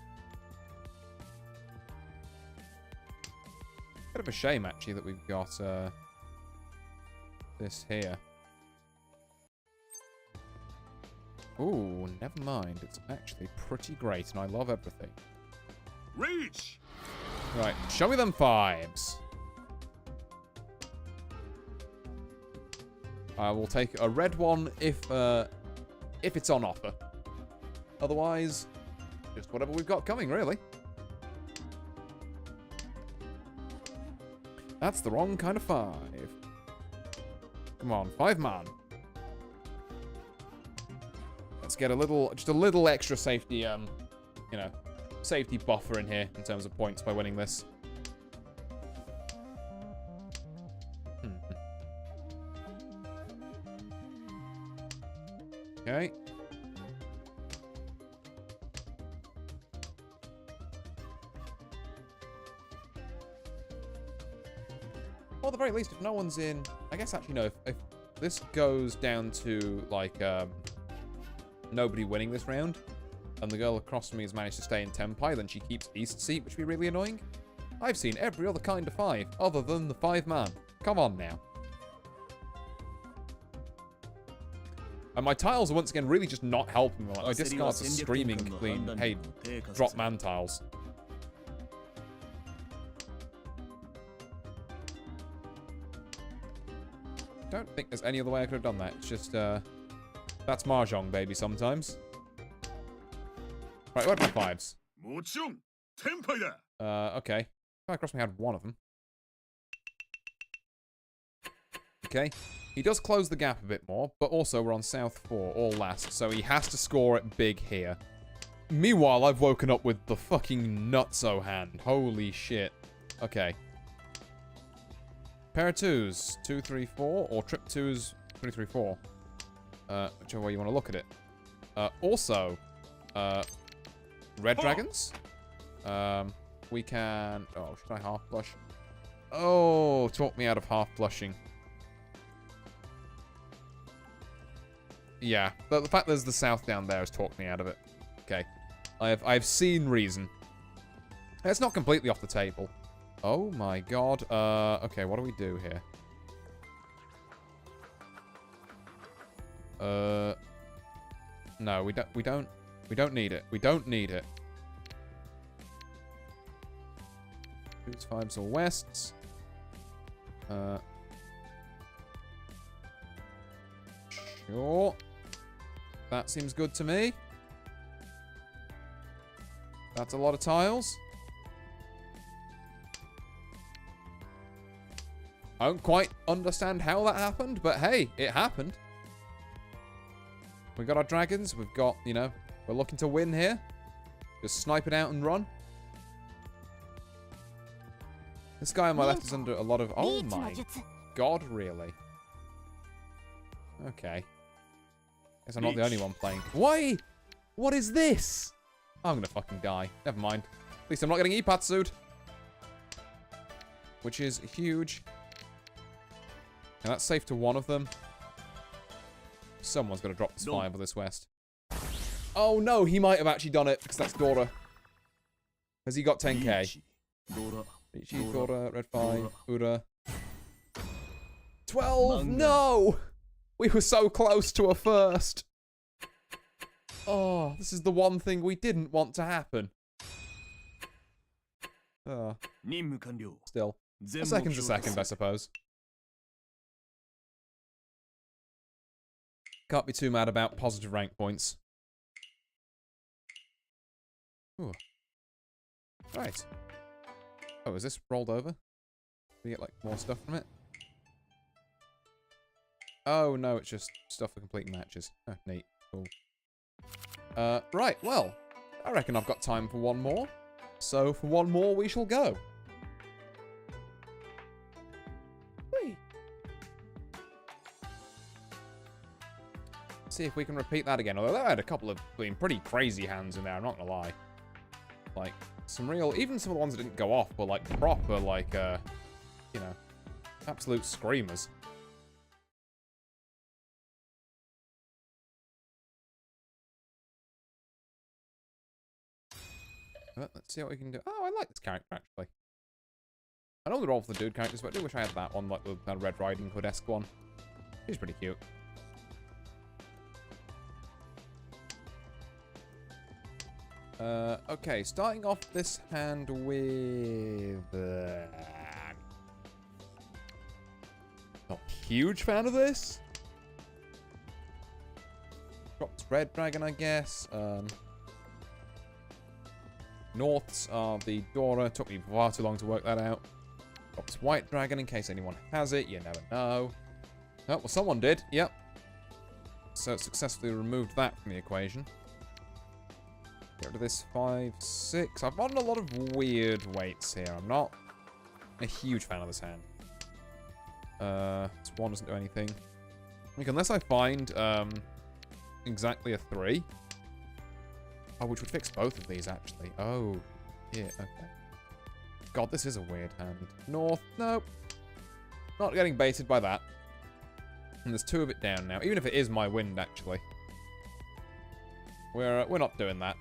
Bit of a shame, actually, that we've got this here. Ooh, never mind. It's actually pretty great, and I love everything. Reach! Right, show me them 5s. I will take a red one if it's on offer. Otherwise, just whatever we've got coming, really. That's the wrong kind of 5. Come on, 5 man. Let's get just a little extra safety, you know, safety buffer in here in terms of points by winning this. Okay. Or at the very least, if no one's in... I guess actually, no. If this goes down to, like, nobody winning this round, and the girl across from me has managed to stay in Tenpai, then she keeps East Seat, which would be really annoying. I've seen every other kind of 5, other than the 5 man. Come on now. And my tiles are once again really just not helping me. Like, my discards are screaming clean. Hey, drop man tiles. Don't think there's any other way I could have done that. It's just, that's Mahjong, baby, sometimes. Right, what are my 5s? Okay. Across me had one of them. Okay. He does close the gap a bit more, but also we're on South 4, all last, so he has to score it big here. Meanwhile, I've woken up with the fucking nutso hand. Holy shit. Okay. Pair of 2s, 2, 3, 4, or trip 2s, 3, 3, 4. Whichever way you want to look at it. Also, red dragons. We can... Oh, should I half blush? Oh, talk me out of half blushing. Yeah, the fact there's the south down there has talked me out of it. Okay. I've seen reason. It's not completely off the table. Oh my god. Okay, what do we do here? No, we don't need it. We don't need it. 2s, 5s, or wests. Sure. That seems good to me. That's a lot of tiles. I don't quite understand how that happened, but hey, it happened. We got our dragons. We've got, you know, we're looking to win here. Just snipe it out and run. This guy on my left is under a lot of... Oh my god, really? Okay. Guess I'm not the only one playing. Why? What is this? I'm gonna fucking die. Never mind. At least I'm not getting Ipatsu'd. Which is huge. And that's safe to one of them. Someone's got to drop this 5 or this west. Oh no, he might have actually done it because that's Dora. Has he got 10k? Dora. Riichi, Dora, red 5, Ura. 12! No! We were so close to a first. Oh, this is the one thing we didn't want to happen. Oh, still. A second's a second, I suppose. Can't be too mad about positive rank points. Ooh. Right. Oh, is this rolled over? Do we get, like, more stuff from it? Oh, no, it's just stuff for completing matches. Oh, neat. Cool. Right, well, I reckon I've got time for one more. So, for one more, we shall go. Whee. See if we can repeat that again. Although I had a couple of pretty crazy hands in there, I'm not gonna lie. Like, some real... Even some of the ones that didn't go off were, like, proper, like, you know, absolute screamers. Let's see what we can do. Oh, I like this character, actually. I know they're all for the dude characters, but I do wish I had that one, like the Red Riding Hood-esque one. She's pretty cute. Okay, starting off this hand with... not a huge fan of this. Dropped Red Dragon, I guess. Norths are the Dora. Took me far too long to work that out. Drops White Dragon in case anyone has it. You never know. Oh, well, someone did. Yep. So it successfully removed that from the equation. Get rid of this 5, 6. I've gotten a lot of weird weights here. I'm not a huge fan of this hand. This 1 doesn't do anything. Like, unless I find exactly a 3. Oh, which would fix both of these, actually. Oh, yeah, okay. God, this is a weird hand. North, nope. Not getting baited by that. And there's 2 of it down now. Even if it is my wind, actually. We're not doing that.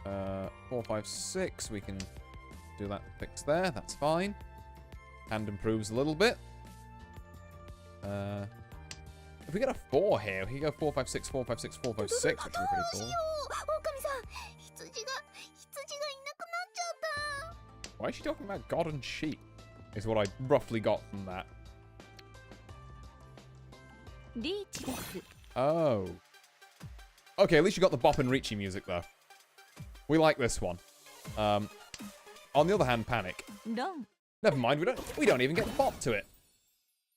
Uh, 4, 5, 6. We can do that fix there. That's fine. Hand improves a little bit. If we get a 4 here, we can go 4, 5, 6, 4, 5, 6, 4, 5, 6, which would be pretty cool. Why is she talking about God and sheep? Is what I roughly got from that. Oh. Okay, at least you got the Bop and Riichi music, though. We like this one. On the other hand, Panic. Never mind, we don't even get Bop to it.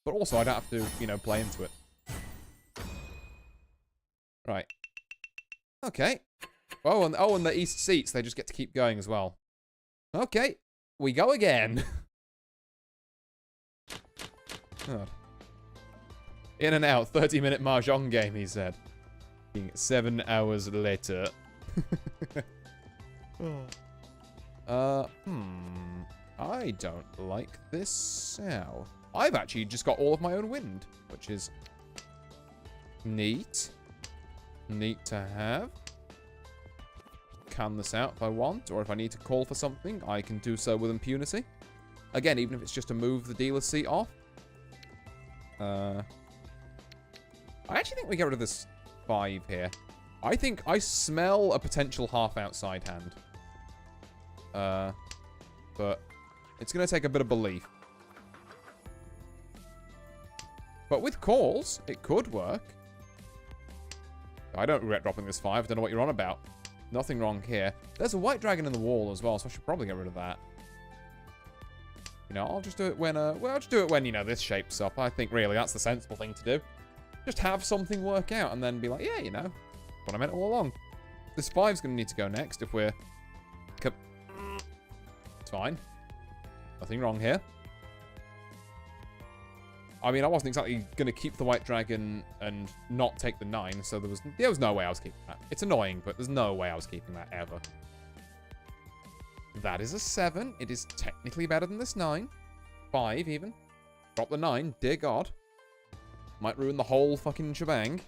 But also, I don't have to, you know, play into it. Right. Okay. Oh, and the East seats, they just get to keep going as well. Okay. We go again. God. In and out, 30-minute Mahjong game, he said. 7 hours later. I don't like this south. I've actually just got all of my own wind, which is neat. Neat to have. Can this out if I want, or if I need to call for something, I can do so with impunity. Again, even if it's just to move the dealer's seat off. I actually think we get rid of this 5 here. I think I smell a potential half outside hand. But it's going to take a bit of belief. But with calls, it could work. I don't regret dropping this 5. I don't know what you're on about. Nothing wrong here. There's a white dragon in the wall as well, so I should probably get rid of that. You know, I'll just do it when, well, I'll just do it when, you know, this shapes up. I think, really, that's the sensible thing to do. Just have something work out and then be like, yeah, you know, what I meant all along. This 5's going to need to go next if we're... It's fine. Nothing wrong here. I mean, I wasn't exactly going to keep the white dragon and not take the 9, so there was no way I was keeping that. It's annoying, but there's no way I was keeping that ever. That is a 7. It is technically better than this 9. 5, even. Drop the 9. Dear God. Might ruin the whole fucking shebang.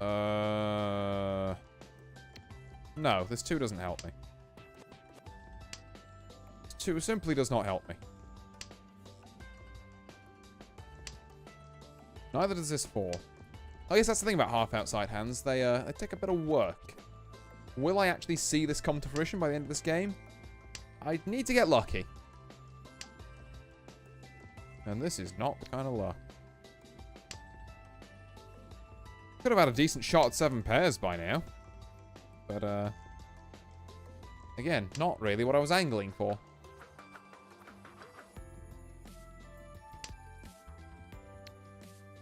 No, this 2 doesn't help me. This 2 simply does not help me. Neither does this 4. I guess that's the thing about half-outside hands. They take a bit of work. Will I actually see this come to fruition by the end of this game? I need to get lucky. And this is not the kind of luck. Could have had a decent shot at 7 pairs by now. But, again, not really what I was angling for.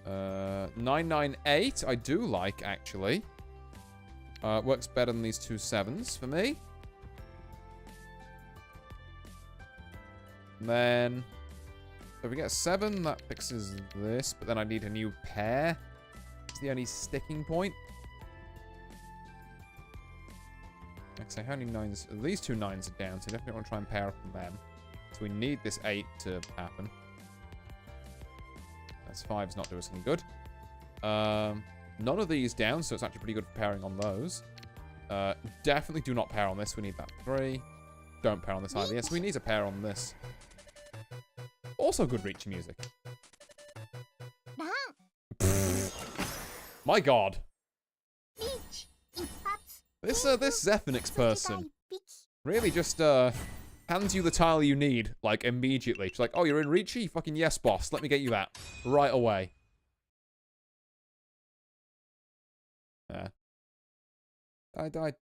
Uh, 998, I do like, actually. Works better than these 2 7s for me. And then, so if we get a 7, that fixes this, but then I need a new pair. It's the only sticking point. Like I say, how many 9s? These 2 9s are down, so definitely want to try and pair up on them. So we need this 8 to happen. That's 5's not doing us any good. None of these down, so it's actually pretty good for pairing on those. Definitely do not pair on this. We need that 3. Don't pair on this either. Yes, we need to pair on this. Also good Riichi music. My god. This Zephyrnix person really just hands you the tile you need, like, immediately. She's like, oh, you're in Riichi? Fucking yes, boss. Let me get you that. Right away. Yeah.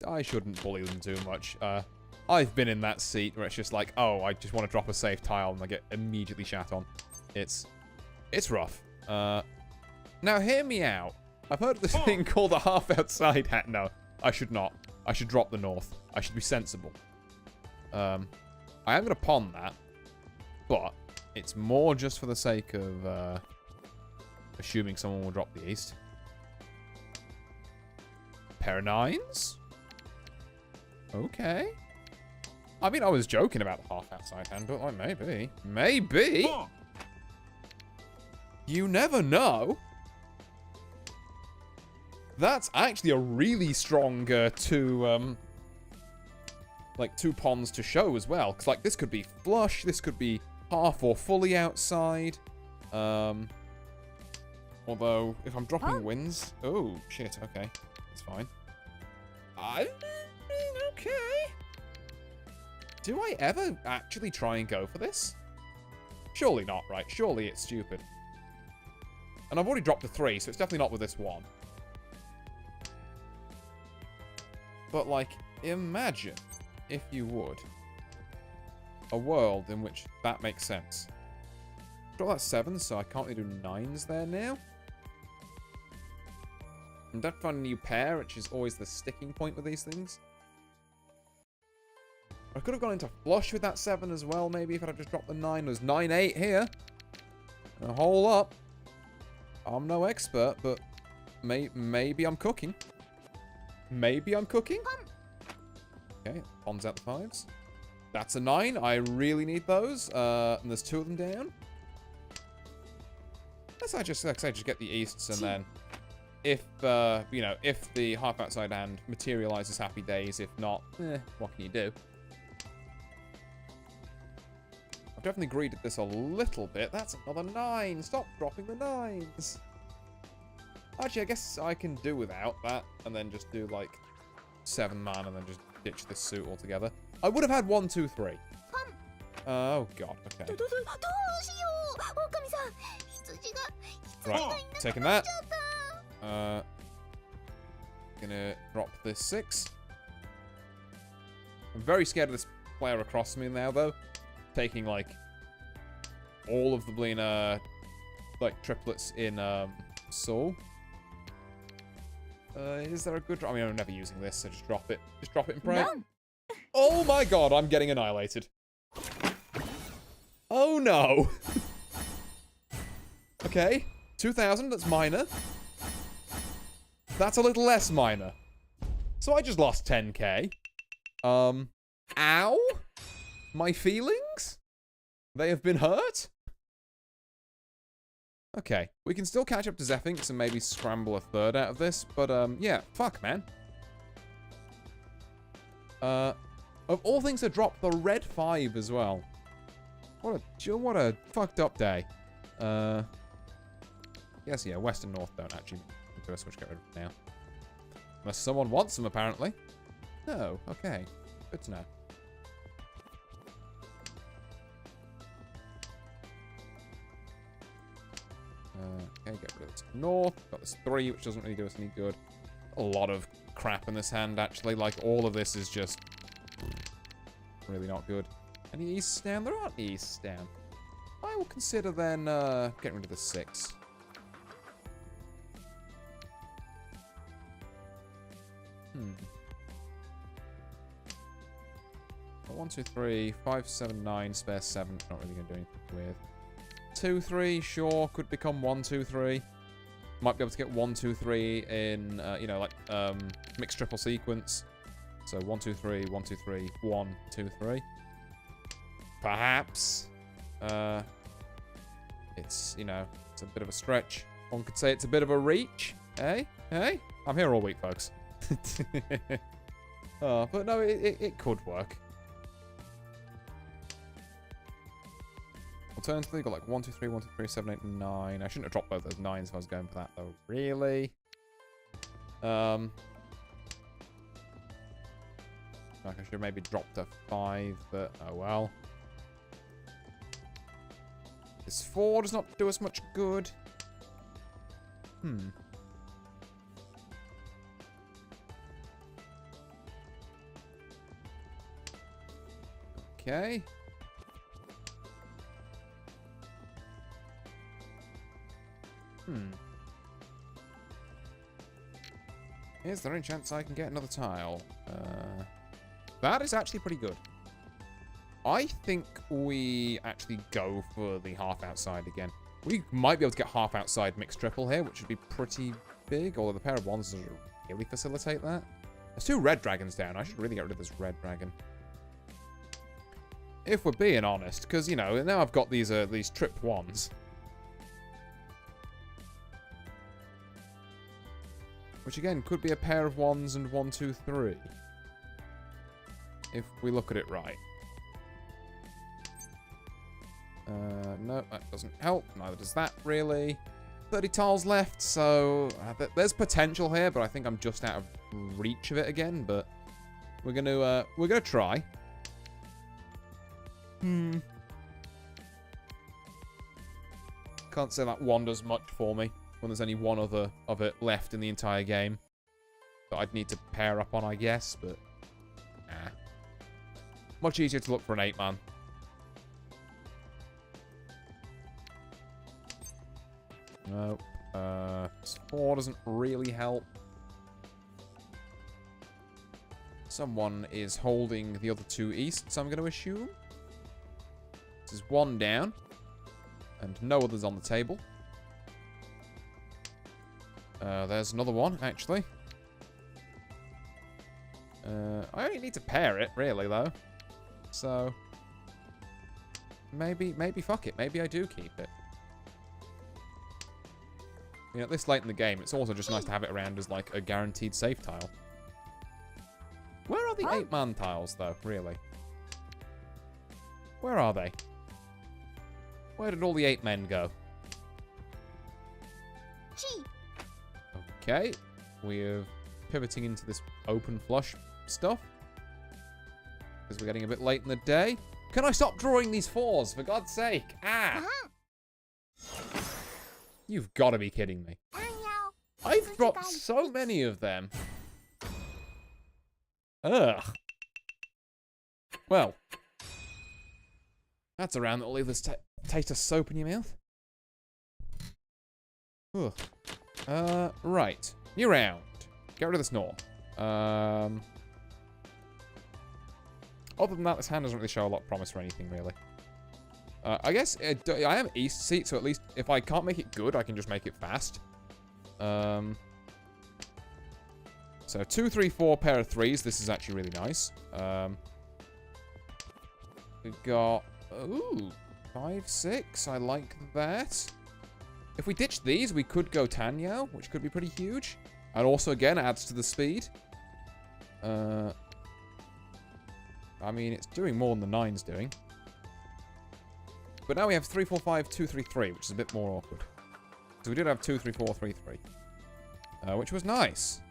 I shouldn't bully them too much. I've been in that seat where it's just like, oh, I just want to drop a safe tile and I get immediately shat on. It's rough. Now, hear me out. I've heard of this thing called a half-outside hat. No, I should not. I should drop the north. I should be sensible. I am going to pawn that, but it's more just for the sake of assuming someone will drop the east. Pair of 9s? Okay. I mean, I was joking about the half-outside hand, but like, maybe. Maybe? You never know. That's actually a really strong 2 pawns to show as well. Because, like, this could be flush, this could be half or fully outside. Although, if I'm dropping wins... Oh, shit, okay. That's fine. Okay. Do I ever actually try and go for this? Surely not, right? Surely it's stupid. And I've already dropped a 3, so it's definitely not with this 1. But, like, imagine, if you would, a world in which that makes sense. Drop that 7, so I can't really do 9s there now. And don't find a new pair, which is always the sticking point with these things. I could have gone into flush with that 7 as well, maybe, if I'd just dropped the 9. There's 9-8 here. A hole up. I'm no expert, but maybe I'm cooking. Maybe I'm cooking? Okay, pawns out the 5s. That's a 9. I really need those. And there's 2 of them down. Let's just get the easts, and then if, you know, if the half outside hand materializes, happy days. If not, what can you do? I've definitely greeded this a little bit. That's another 9. Stop dropping the 9s. Actually, I guess I can do without that, and then just do, like, 7 man, and then just ditch this suit altogether. I would have had 1, 2, 3. Oh, God, okay. Right, taking that. Gonna drop this 6. I'm very scared of this player across me now, though. Taking, like, all of the Blina, like, triplets in, Soul. Is there a good... I mean, I'm never using this, so just drop it. Just drop it and pray. No. Oh my god, I'm getting annihilated. Oh no. Okay. 2,000, that's minor. That's a little less minor. So I just lost 10k. Ow? My feelings? They have been hurt? Okay, we can still catch up to Zephinx and maybe scramble a third out of this, but, yeah, fuck, man. Of all things to drop, the red 5 as well. What a fucked up day. Yes, yeah, west and north don't actually do a switch, get rid of them now. Unless someone wants them, apparently. No, okay. Good to know. Okay, get rid of this north. Got this 3, which doesn't really do us any good. A lot of crap in this hand, actually. Like, all of this is just really not good. Any easts down? There aren't easts down. I will consider then getting rid of the 6. Hmm. 1, 2, 3, 5, 7, 9, spare 7. Not really going to do anything with. 2, 3, sure. Could become 1, 2, 3. Might be able to get 1, 2, 3 in, you know, like, mixed triple sequence. So 1, 2, 3, 1, 2, 3, 1, 2, 3. Perhaps. It's, you know, it's a bit of a stretch. One could say it's a bit of a reach. Hey? Hey? I'm here all week, folks. Oh, but no, it could work. Alternatively, got like 1, 2, 3, 1, 2, 3, 7, 8, 9. I shouldn't have dropped both those 9s if I was going for that, though. Really? Like I should have maybe dropped a 5, but oh well. This 4 does not do us much good. Okay. Is there any chance I can get another tile? That is actually pretty good. I think we actually go for the half outside again. We might be able to get half outside mixed triple here, which would be pretty big, although the pair of wands doesn't really facilitate that. There's 2 red dragons down. I should really get rid of this red dragon. If we're being honest, because, you know, now I've got these tripped wands. Which, again, could be a pair of wands and 1, 2, 3. If we look at it right. No, that doesn't help. Neither does that, really. 30 tiles left, so there's potential here, but I think I'm just out of reach of it again. But we're gonna try. Can't say that one does much for me when there's only one other of it left in the entire game that I'd need to pair up on, I guess. But much easier to look for an 8-man. No. 4 doesn't really help. Someone is holding the other 2 easts, I'm going to assume. This is 1 down. And no others on the table. There's another one, actually. I only need to pair it, really, though. So, maybe fuck it. Maybe I do keep it. You know, this late in the game, it's also just nice to have it around as, like, a guaranteed safe tile. Where are the 8-man tiles, though, really? Where are they? Where did all the 8 men go? Okay. We're pivoting into this open flush stuff. Because we're getting a bit late in the day. Can I stop drawing these 4s, for God's sake? You've got to be kidding me. I've dropped so many of them. Ugh. Well. That's a round that'll leave this taste of soap in your mouth. Ugh. Right. New round. Get rid of this Gnaw. Other than that, this hand doesn't really show a lot of promise or anything, really. I guess I am east seat, so at least if I can't make it good, I can just make it fast. So 2, 3, 4 pair of 3s. This is actually really nice. We've got 5, 6. I like that. If we ditch these, we could go Tanyao, which could be pretty huge. And also, again, adds to the speed. I mean, it's doing more than the 9's doing. But now we have 3, 4, 5, 2, 3, 3, which is a bit more awkward. So we did have 2, 3, 4, 3, 3. Which was nice.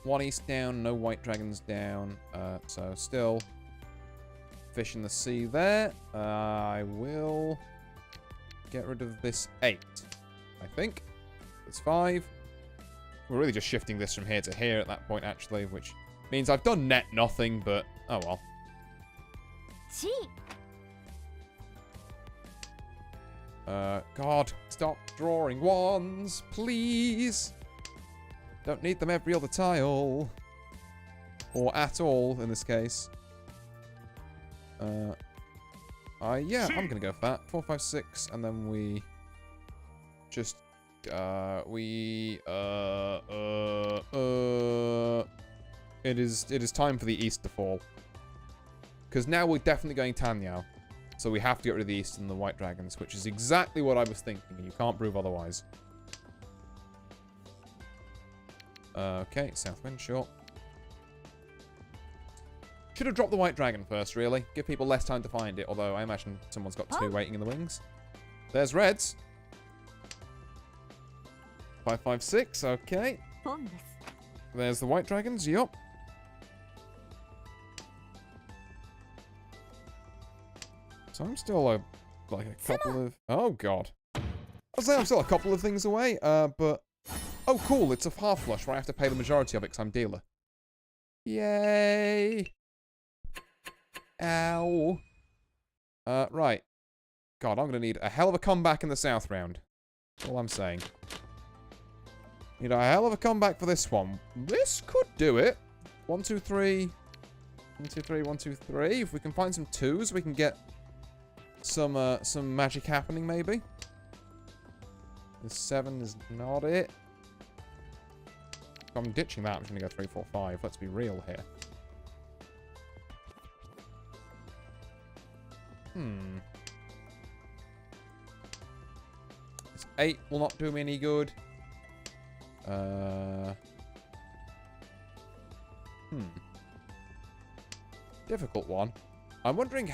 1 east down, no white dragons down. So still fish in the sea there. I will get rid of this 8, I think. It's 5. We're really just shifting this from here to here at that point, actually, which means I've done net nothing, but oh well. God, stop drawing wands, please. Don't need them every other tile. Or at all, in this case. Yeah, I'm gonna go for that. 4, 5, 6, and then we just, it is time for the east to fall. Because now we're definitely going Tanyao. So we have to get rid of the east and the white dragons, which is exactly what I was thinking, and you can't prove otherwise. Okay, south wind, sure. Should have dropped the white dragon first, really. Give people less time to find it, although I imagine someone's got 2 waiting in the wings. There's reds. 5, 5, 6, okay. There's the white dragons, yup. So I'm still like a couple of... Oh, God. I'll say I'm still a couple of things away, but... Oh, cool, it's a half flush where I have to pay the majority of it because I'm dealer. Yay! Ow. Right. God, I'm going to need a hell of a comeback in the south round. That's all I'm saying. Need a hell of a comeback for this one. This could do it. 1, 2, 3. 1, 2, 3, 1, 2, 3. If we can find some 2s, we can get some magic happening, maybe. The 7 is not it. If I'm ditching that, I'm just going to go 3, 4, 5. Let's be real here. This 8 will not do me any good. Difficult one. I'm wondering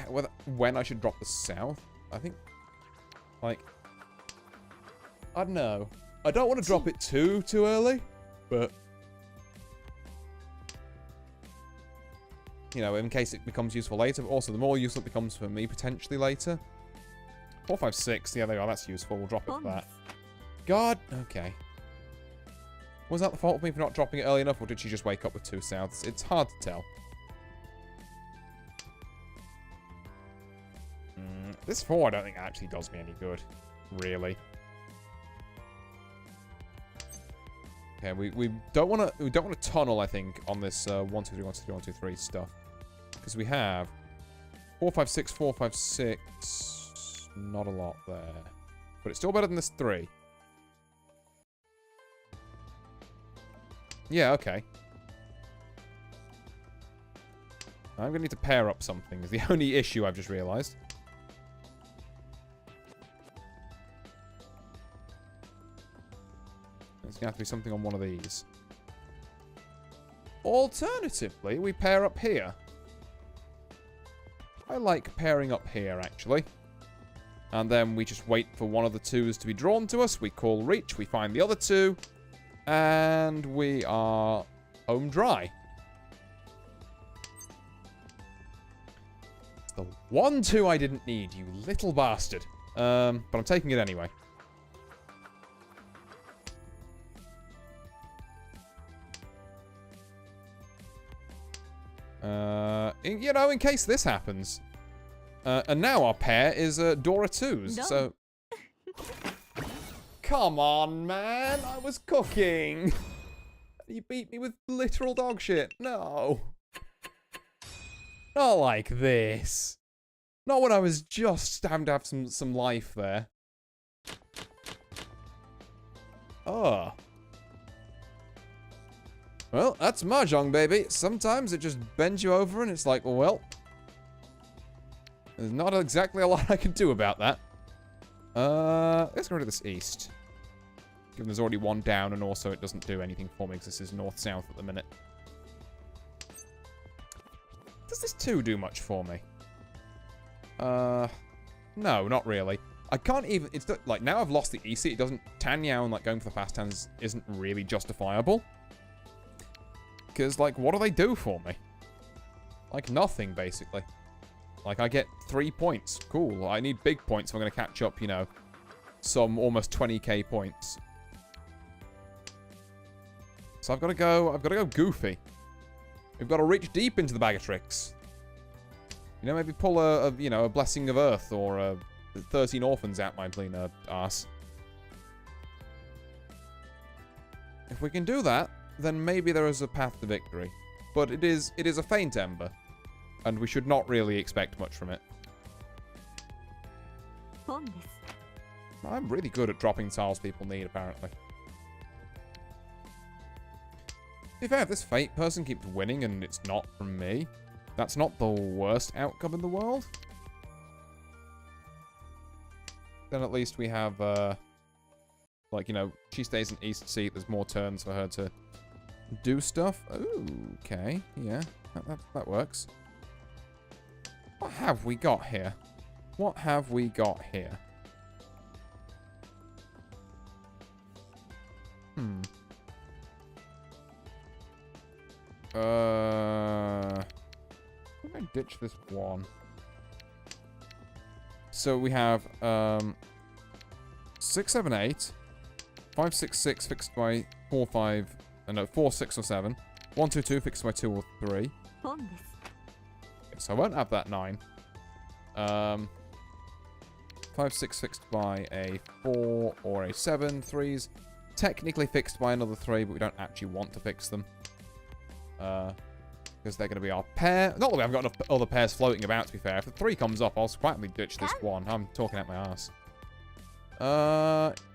when I should drop the south. I think, like, I don't know. I don't want to drop it too early, but you know, in case it becomes useful later. But also, the more useful it becomes for me potentially later. 4, 5, 6. Yeah, there you are. That's useful. We'll drop it for that. God. Okay. Was that the fault of me for not dropping it early enough, or did she just wake up with 2 souths? It's hard to tell. This 4 I don't think actually does me any good. Really. Okay, we don't want to tunnel, I think, on this 1, 2, 3, 1, 2, 3, 1, 2, 3 stuff. Because we have 4, 5, 6, 4, 5, 6. Not a lot there. But it's still better than this 3. Yeah, okay. I'm going to need to pair up something, is the only issue I've just realised. It's going to have to be something on one of these. Alternatively, we pair up here. I like pairing up here, actually. And then we just wait for one of the 2s to be drawn to us. We call Reach, we find the other 2. And we are home dry. It's the 1, 2 I didn't need, you little bastard. But I'm taking it anyway. You know, in case this happens. And now our pair is Dora 2s, so... Come on, man! I was cooking! You beat me with literal dog shit. No. Not like this. Not when I was just starting to have some life there. Oh. Well, that's Mahjong, baby. Sometimes it just bends you over and it's like, well, there's not exactly a lot I can do about that. Let's go to this east. Given there's already one down, and also it doesn't do anything for me because this is north-south at the minute. Does this 2 do much for me? No, not really. I can't even... It's like, now I've lost the EC, it doesn't... Tanyao and, like, going for the fast hands isn't really justifiable. Because, like, what do they do for me? Like, nothing, basically. Like, I get 3 points. Cool. I need big points if I'm going to catch up, you know, some almost 20k points. So I've got to go goofy. We've got to reach deep into the bag of tricks. You know, maybe pull a Blessing of Earth or a 13 Orphans out my clean arse. If we can do that, then maybe there is a path to victory. But it is a faint ember. And we should not really expect much from it. I'm really good at dropping tiles people need, apparently. To be fair, if this Fate person keeps winning and it's not from me, that's not the worst outcome in the world. Then at least we have, like, you know, she stays in East Seat. There's more turns for her to do stuff. Ooh, okay. Yeah, that works. What have we got here? What have we got here? I think I ditch this one. So we have 6, 7, 8, 5, 6, 6 fixed by 4, 5, no, 4, 6 or 7. 1, 2, 2 fixed by 2 or 3. Okay, so I won't have that 9. 5, 6 fixed by a 4 or a 7. 3's technically fixed by another 3, but we don't actually want to fix them. Because they're going to be our pair. Not that we haven't got enough other pairs floating about, to be fair. If the 3 comes up, I'll quietly ditch this 1. I'm talking out my ass.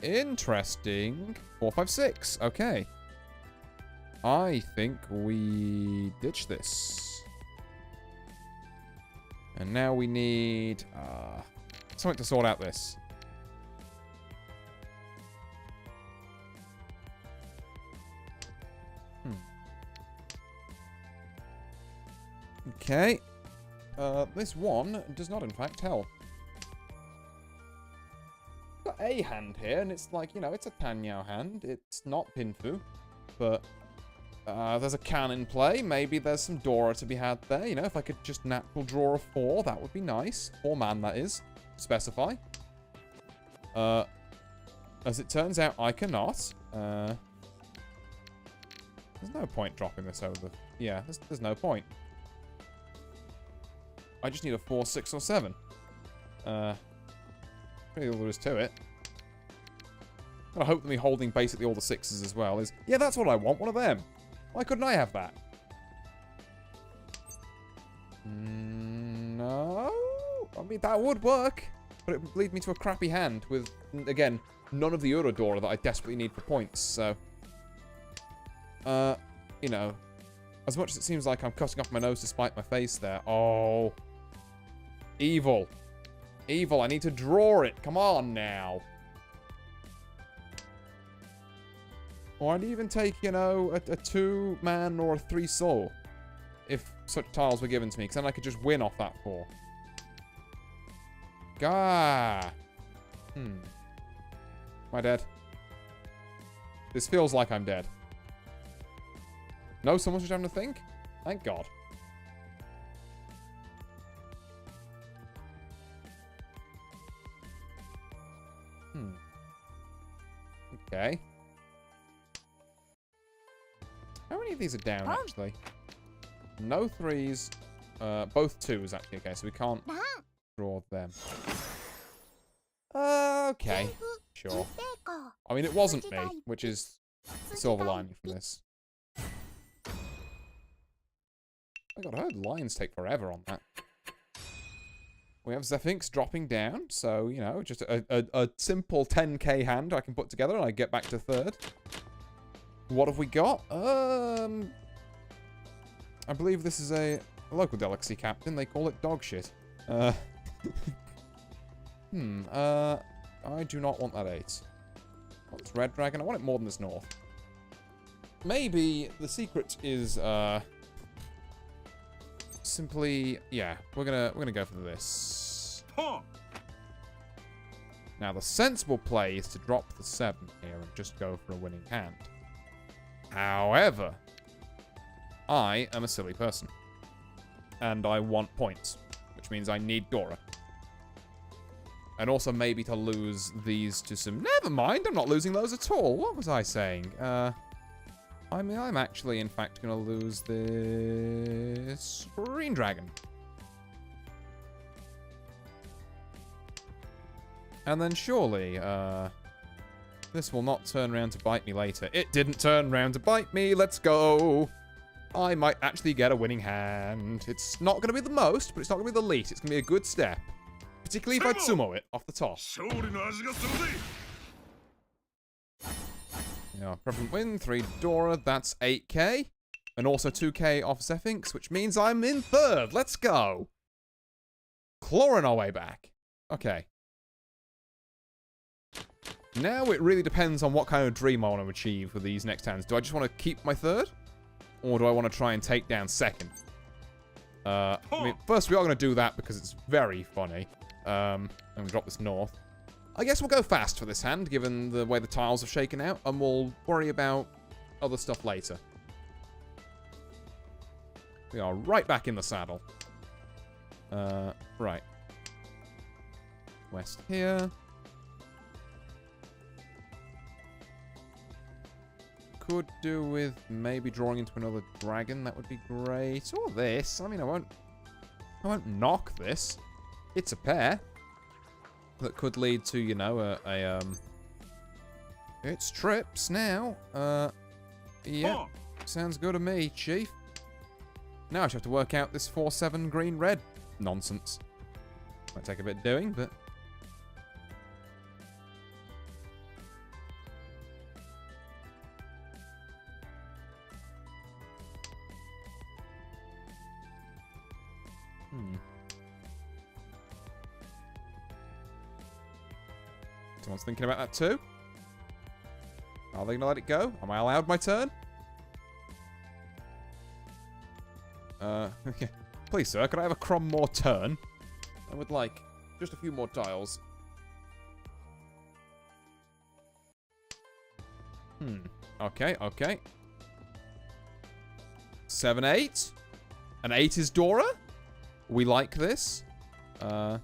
Interesting. 4, 5, 6. Okay. I think we ditch this. And now we need something to sort out this. Okay. This one does not, in fact, help. Got a hand here, and it's like, you know, it's a Tanyao hand. It's not Pinfu, but there's a can in play. Maybe there's some Dora to be had there. You know, if I could just natural draw a 4, that would be nice. 4-man, that is. Specify. As it turns out, I cannot. There's no point dropping this over. Yeah, there's no point. I just need a 4, 6, or 7. Really all there is to it. I hope that me holding basically all the 6s as well is... Yeah, that's what I want. One of them. Why couldn't I have that? No. I mean, that would work. But it would lead me to a crappy hand with, again, none of the Urodora that I desperately need for points. So, you know, as much as it seems like I'm cutting off my nose to spite my face there. Oh. Evil. Evil, I need to draw it. Come on now. Or I'd even take, you know, a 2-man or a 3-soul. If such tiles were given to me. Because then I could just win off that 4. Gah. Am I dead? This feels like I'm dead. No, someone's just having to think? Thank God. Okay. How many of these are down, actually? No 3s. Both 2s, actually. Okay, so we can't draw them. Okay. Sure. I mean, it wasn't me, which is the silver lining from this. Oh God, I heard lines take forever on that. We have Zephinx dropping down, so, you know, just a simple 10k hand I can put together and I get back to 3rd. What have we got? I believe this is a local delicacy, Captain. They call it dog shit. I do not want that 8. I want this red dragon. I want it more than this north. Maybe the secret is simply, yeah, we're gonna go for this. Now the sensible play is to drop the 7 here and just go for a winning hand. However, I am a silly person. And I want points, which means I need Dora. And also maybe to lose these to some... Never mind, I'm not losing those at all. What was I saying? I mean, I'm actually, in fact, going to lose this green dragon. And then surely, this will not turn around to bite me later. It didn't turn around to bite me. Let's go. I might actually get a winning hand. It's not going to be the most, but it's not going to be the least. It's going to be a good step. Particularly if I sumo it off the top. Yeah, prevalent win, 3 Dora, that's 8k. And also 2k off Zephinx, which means I'm in 3rd. Let's go. Clawing our way back. Okay. Now it really depends on what kind of dream I want to achieve with these next hands. Do I just want to keep my 3rd? Or do I want to try and take down 2nd? I mean, first we are going to do that because it's very funny. And we drop this north. I guess we'll go fast for this hand, given the way the tiles have shaken out, and we'll worry about other stuff later. We are right back in the saddle. Right. West here. Could do with maybe drawing into another dragon. That would be great. Or this. I mean, I won't knock this. It's a pair. That could lead to, you know, it's trips now. Yeah. Sounds good to me, Chief. Now I just have to work out this 4-7 green-red nonsense. Might take a bit doing, but... Someone's thinking about that too. Are they going to let it go? Am I allowed my turn? Okay. Please, sir, could I have a crumb more turn? I would like just a few more tiles. Okay, okay. 7, 8. An 8 is Dora. We like this. Let's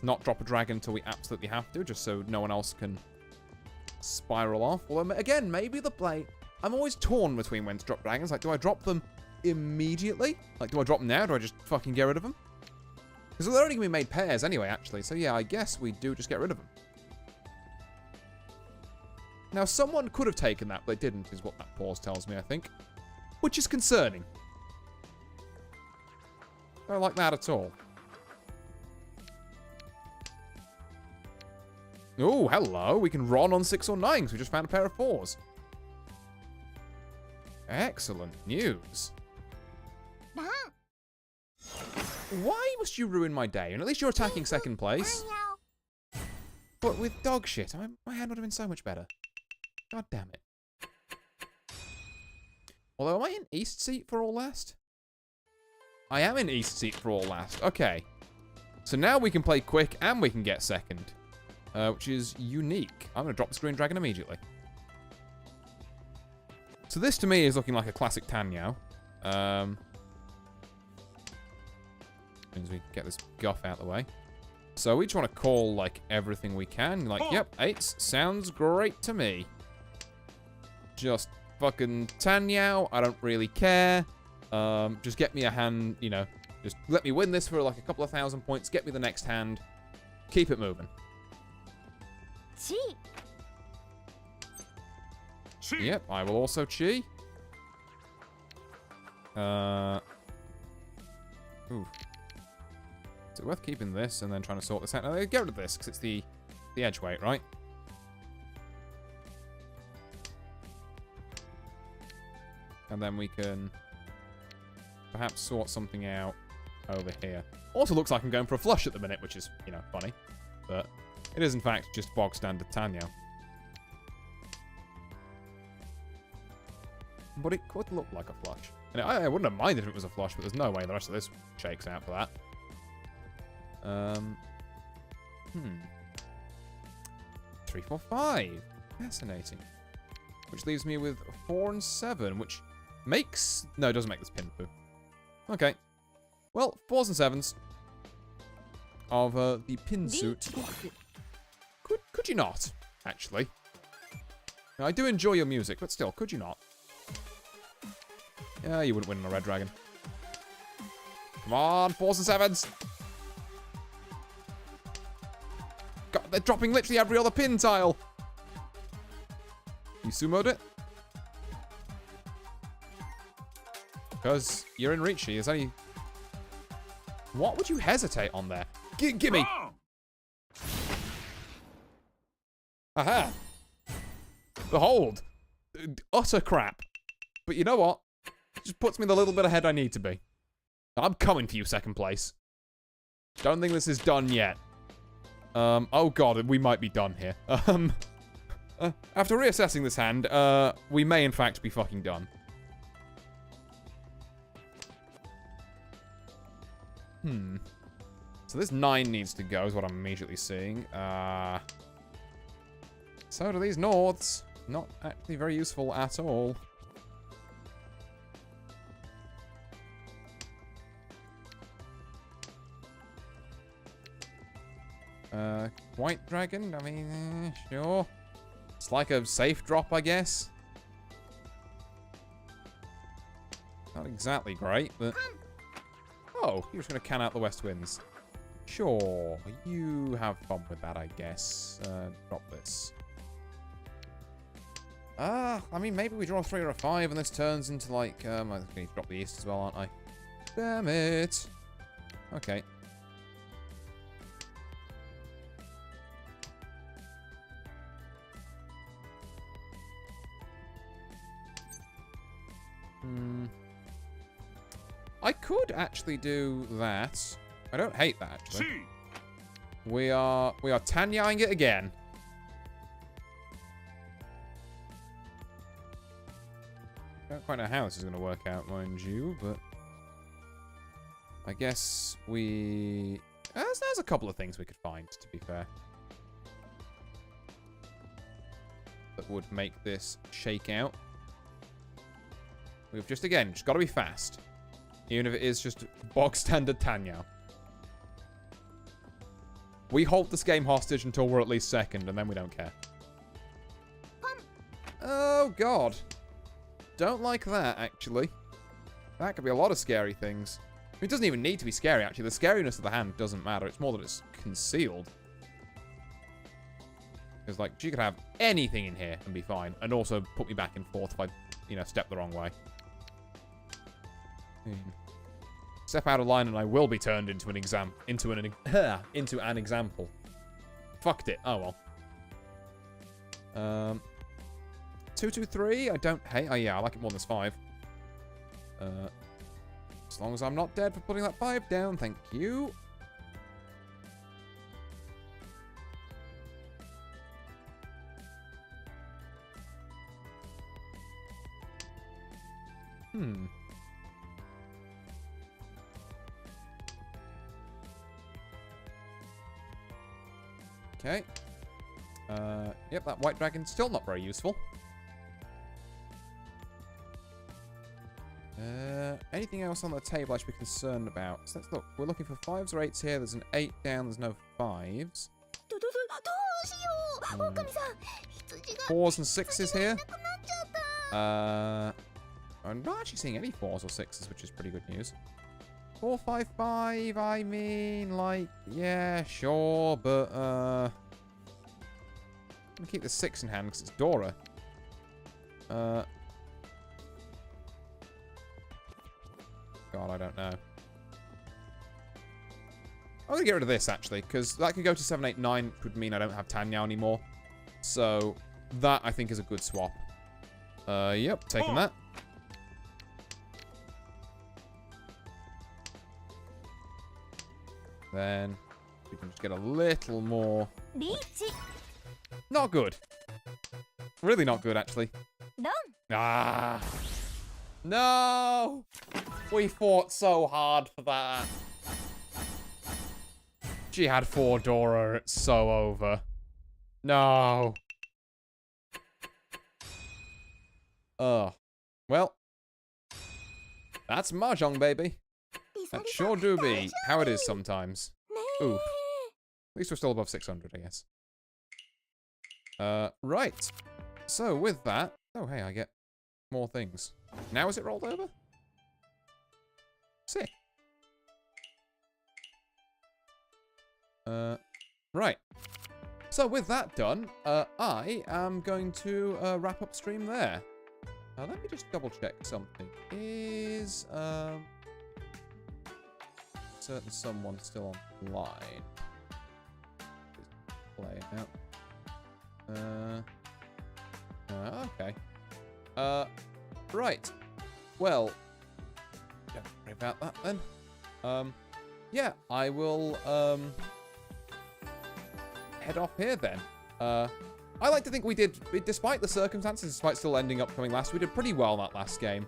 not drop a dragon until we absolutely have to, just so no one else can spiral off. Although, again, maybe the play... I'm always torn between when to drop dragons. Like, do I drop them immediately? Like, do I drop them now? Do I just fucking get rid of them? Because they're only going to be made pairs anyway, actually. So, yeah, I guess we do just get rid of them. Now, someone could have taken that, but they didn't, is what that pause tells me, I think. Which is concerning. I don't like that at all. Oh, hello. We can run on 6 or 9 because we just found a pair of 4s. Excellent news. Why must you ruin my day? And at least you're attacking 2nd place. But with dog shit, my hand would have been so much better. God damn it. Although, am I in East Seat for all last? I am in East Seat for all last. Okay. So now we can play quick and we can get 2nd. Which is unique. I'm going to drop this green dragon immediately. So this to me is looking like a classic Tanyao. As soon as we get this guff out of the way. So we just want to call like everything we can. Like, yep, 8s sounds great to me. Just fucking Tanyao. I don't really care. Just get me a hand, you know. Just let me win this for like a couple of 1,000 points. Get me the next hand. Keep it moving. Chi. Yep, I will also chi. Ooh. Is it worth keeping this and then trying to sort this out? No, get rid of this because it's the edge weight, right? And then we can perhaps sort something out over here. Also looks like I'm going for a flush at the minute, which is, you know, funny. But it is, in fact, just bog standard Tanyao. But it could look like a flush. And I wouldn't have minded if it was a flush, but there's no way the rest of this shakes out for that. 3, 4, 5. Fascinating. Which leaves me with 4 and 7, which makes... No, it doesn't make this pin poo. Okay. Well, 4s and 7s of the pin suit. Could you not, actually? Now, I do enjoy your music, but still, could you not? Yeah, you wouldn't win on a red dragon. Come on, 4s and 7s. God, they're dropping literally every other pin tile. You sumoed it? Because you're in Riichi. There's only... What would you hesitate on there? Gimme! Aha! Behold! Utter crap. But you know what? It just puts me the little bit ahead I need to be. I'm coming for you, second place. Don't think this is done yet. Oh god, we might be done here. After reassessing this hand, we may in fact be fucking done. So this 9 needs to go, is what I'm immediately seeing. So do these Norths. Not actually very useful at all. White dragon? I mean, sure. It's like a safe drop, I guess. Not exactly great, but... Oh, you're just going to can out the west winds. Sure, you have fun with that, I guess. Drop this. I mean, maybe we draw a 3 or a 5 and this turns into, like, I think I need to drop the east as well, aren't I? Damn it. Okay. I could actually do that. I don't hate that, actually. We are Tanyaing it again. Don't quite know how this is going to work out, mind you, but I guess we... There's a couple of things we could find, to be fair, that would make this shake out. We've just got to be fast. Even if it is just bog standard Tanyao. We hold this game hostage until we're at least second, and then we don't care. Oh, God. Don't like that, actually. That could be a lot of scary things. I mean, it doesn't even need to be scary, actually. The scariness of the hand doesn't matter. It's more that it's concealed. Because, like, she could have anything in here and be fine. And also put me back and forth if I, you know, step the wrong way. Step out of line and I will be turned into an into an example. Fucked it. Oh well. 2, 2, 3. I don't hate. Oh yeah, I like it more than this 5. As long as I'm not dead for putting that 5 down, thank you. Okay. Yep, that white dragon's still not very useful. Anything else on the table I should be concerned about? So let's look. We're looking for 5s or 8s here. There's an 8 down. There's no 5s. 4s and 6s here. I'm not actually seeing any 4s or 6s, which is pretty good news. 4, 5, 5, I mean, like, yeah, sure, but, I'm gonna keep the 6 in hand because it's Dora. God, I don't know. I'm gonna get rid of this, actually, because that could go to 7, 8, 9, could mean I don't have Tanyao anymore. So, that, I think, is a good swap. Yep, taking that. Then we can just get a little more. Riichi. Not good. Really not good, actually. Ron. Ah. No! We fought so hard for that. She had 4 Dora. It's so over. No. Well. That's Mahjong, baby. That sure do be how it is sometimes. Ooh. At least we're still above 600, I guess. Right. So, with that... Oh, hey, I get more things. Now is it rolled over? Sick. Right. So, with that done, I am going to wrap up stream there. Let me just double check something. Is, certain someone still online? Play out. Okay. Right. Well, don't worry about that then. Yeah, I will, head off here then. I like to think we did, despite the circumstances, despite still ending up coming last, we did pretty well that last game.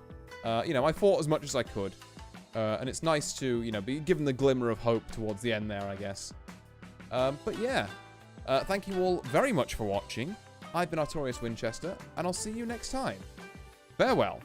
You know, I fought as much as I could. And it's nice to, you know, be given the glimmer of hope towards the end there, I guess. But yeah, thank you all very much for watching. I've been Artorius Winchester, and I'll see you next time. Farewell.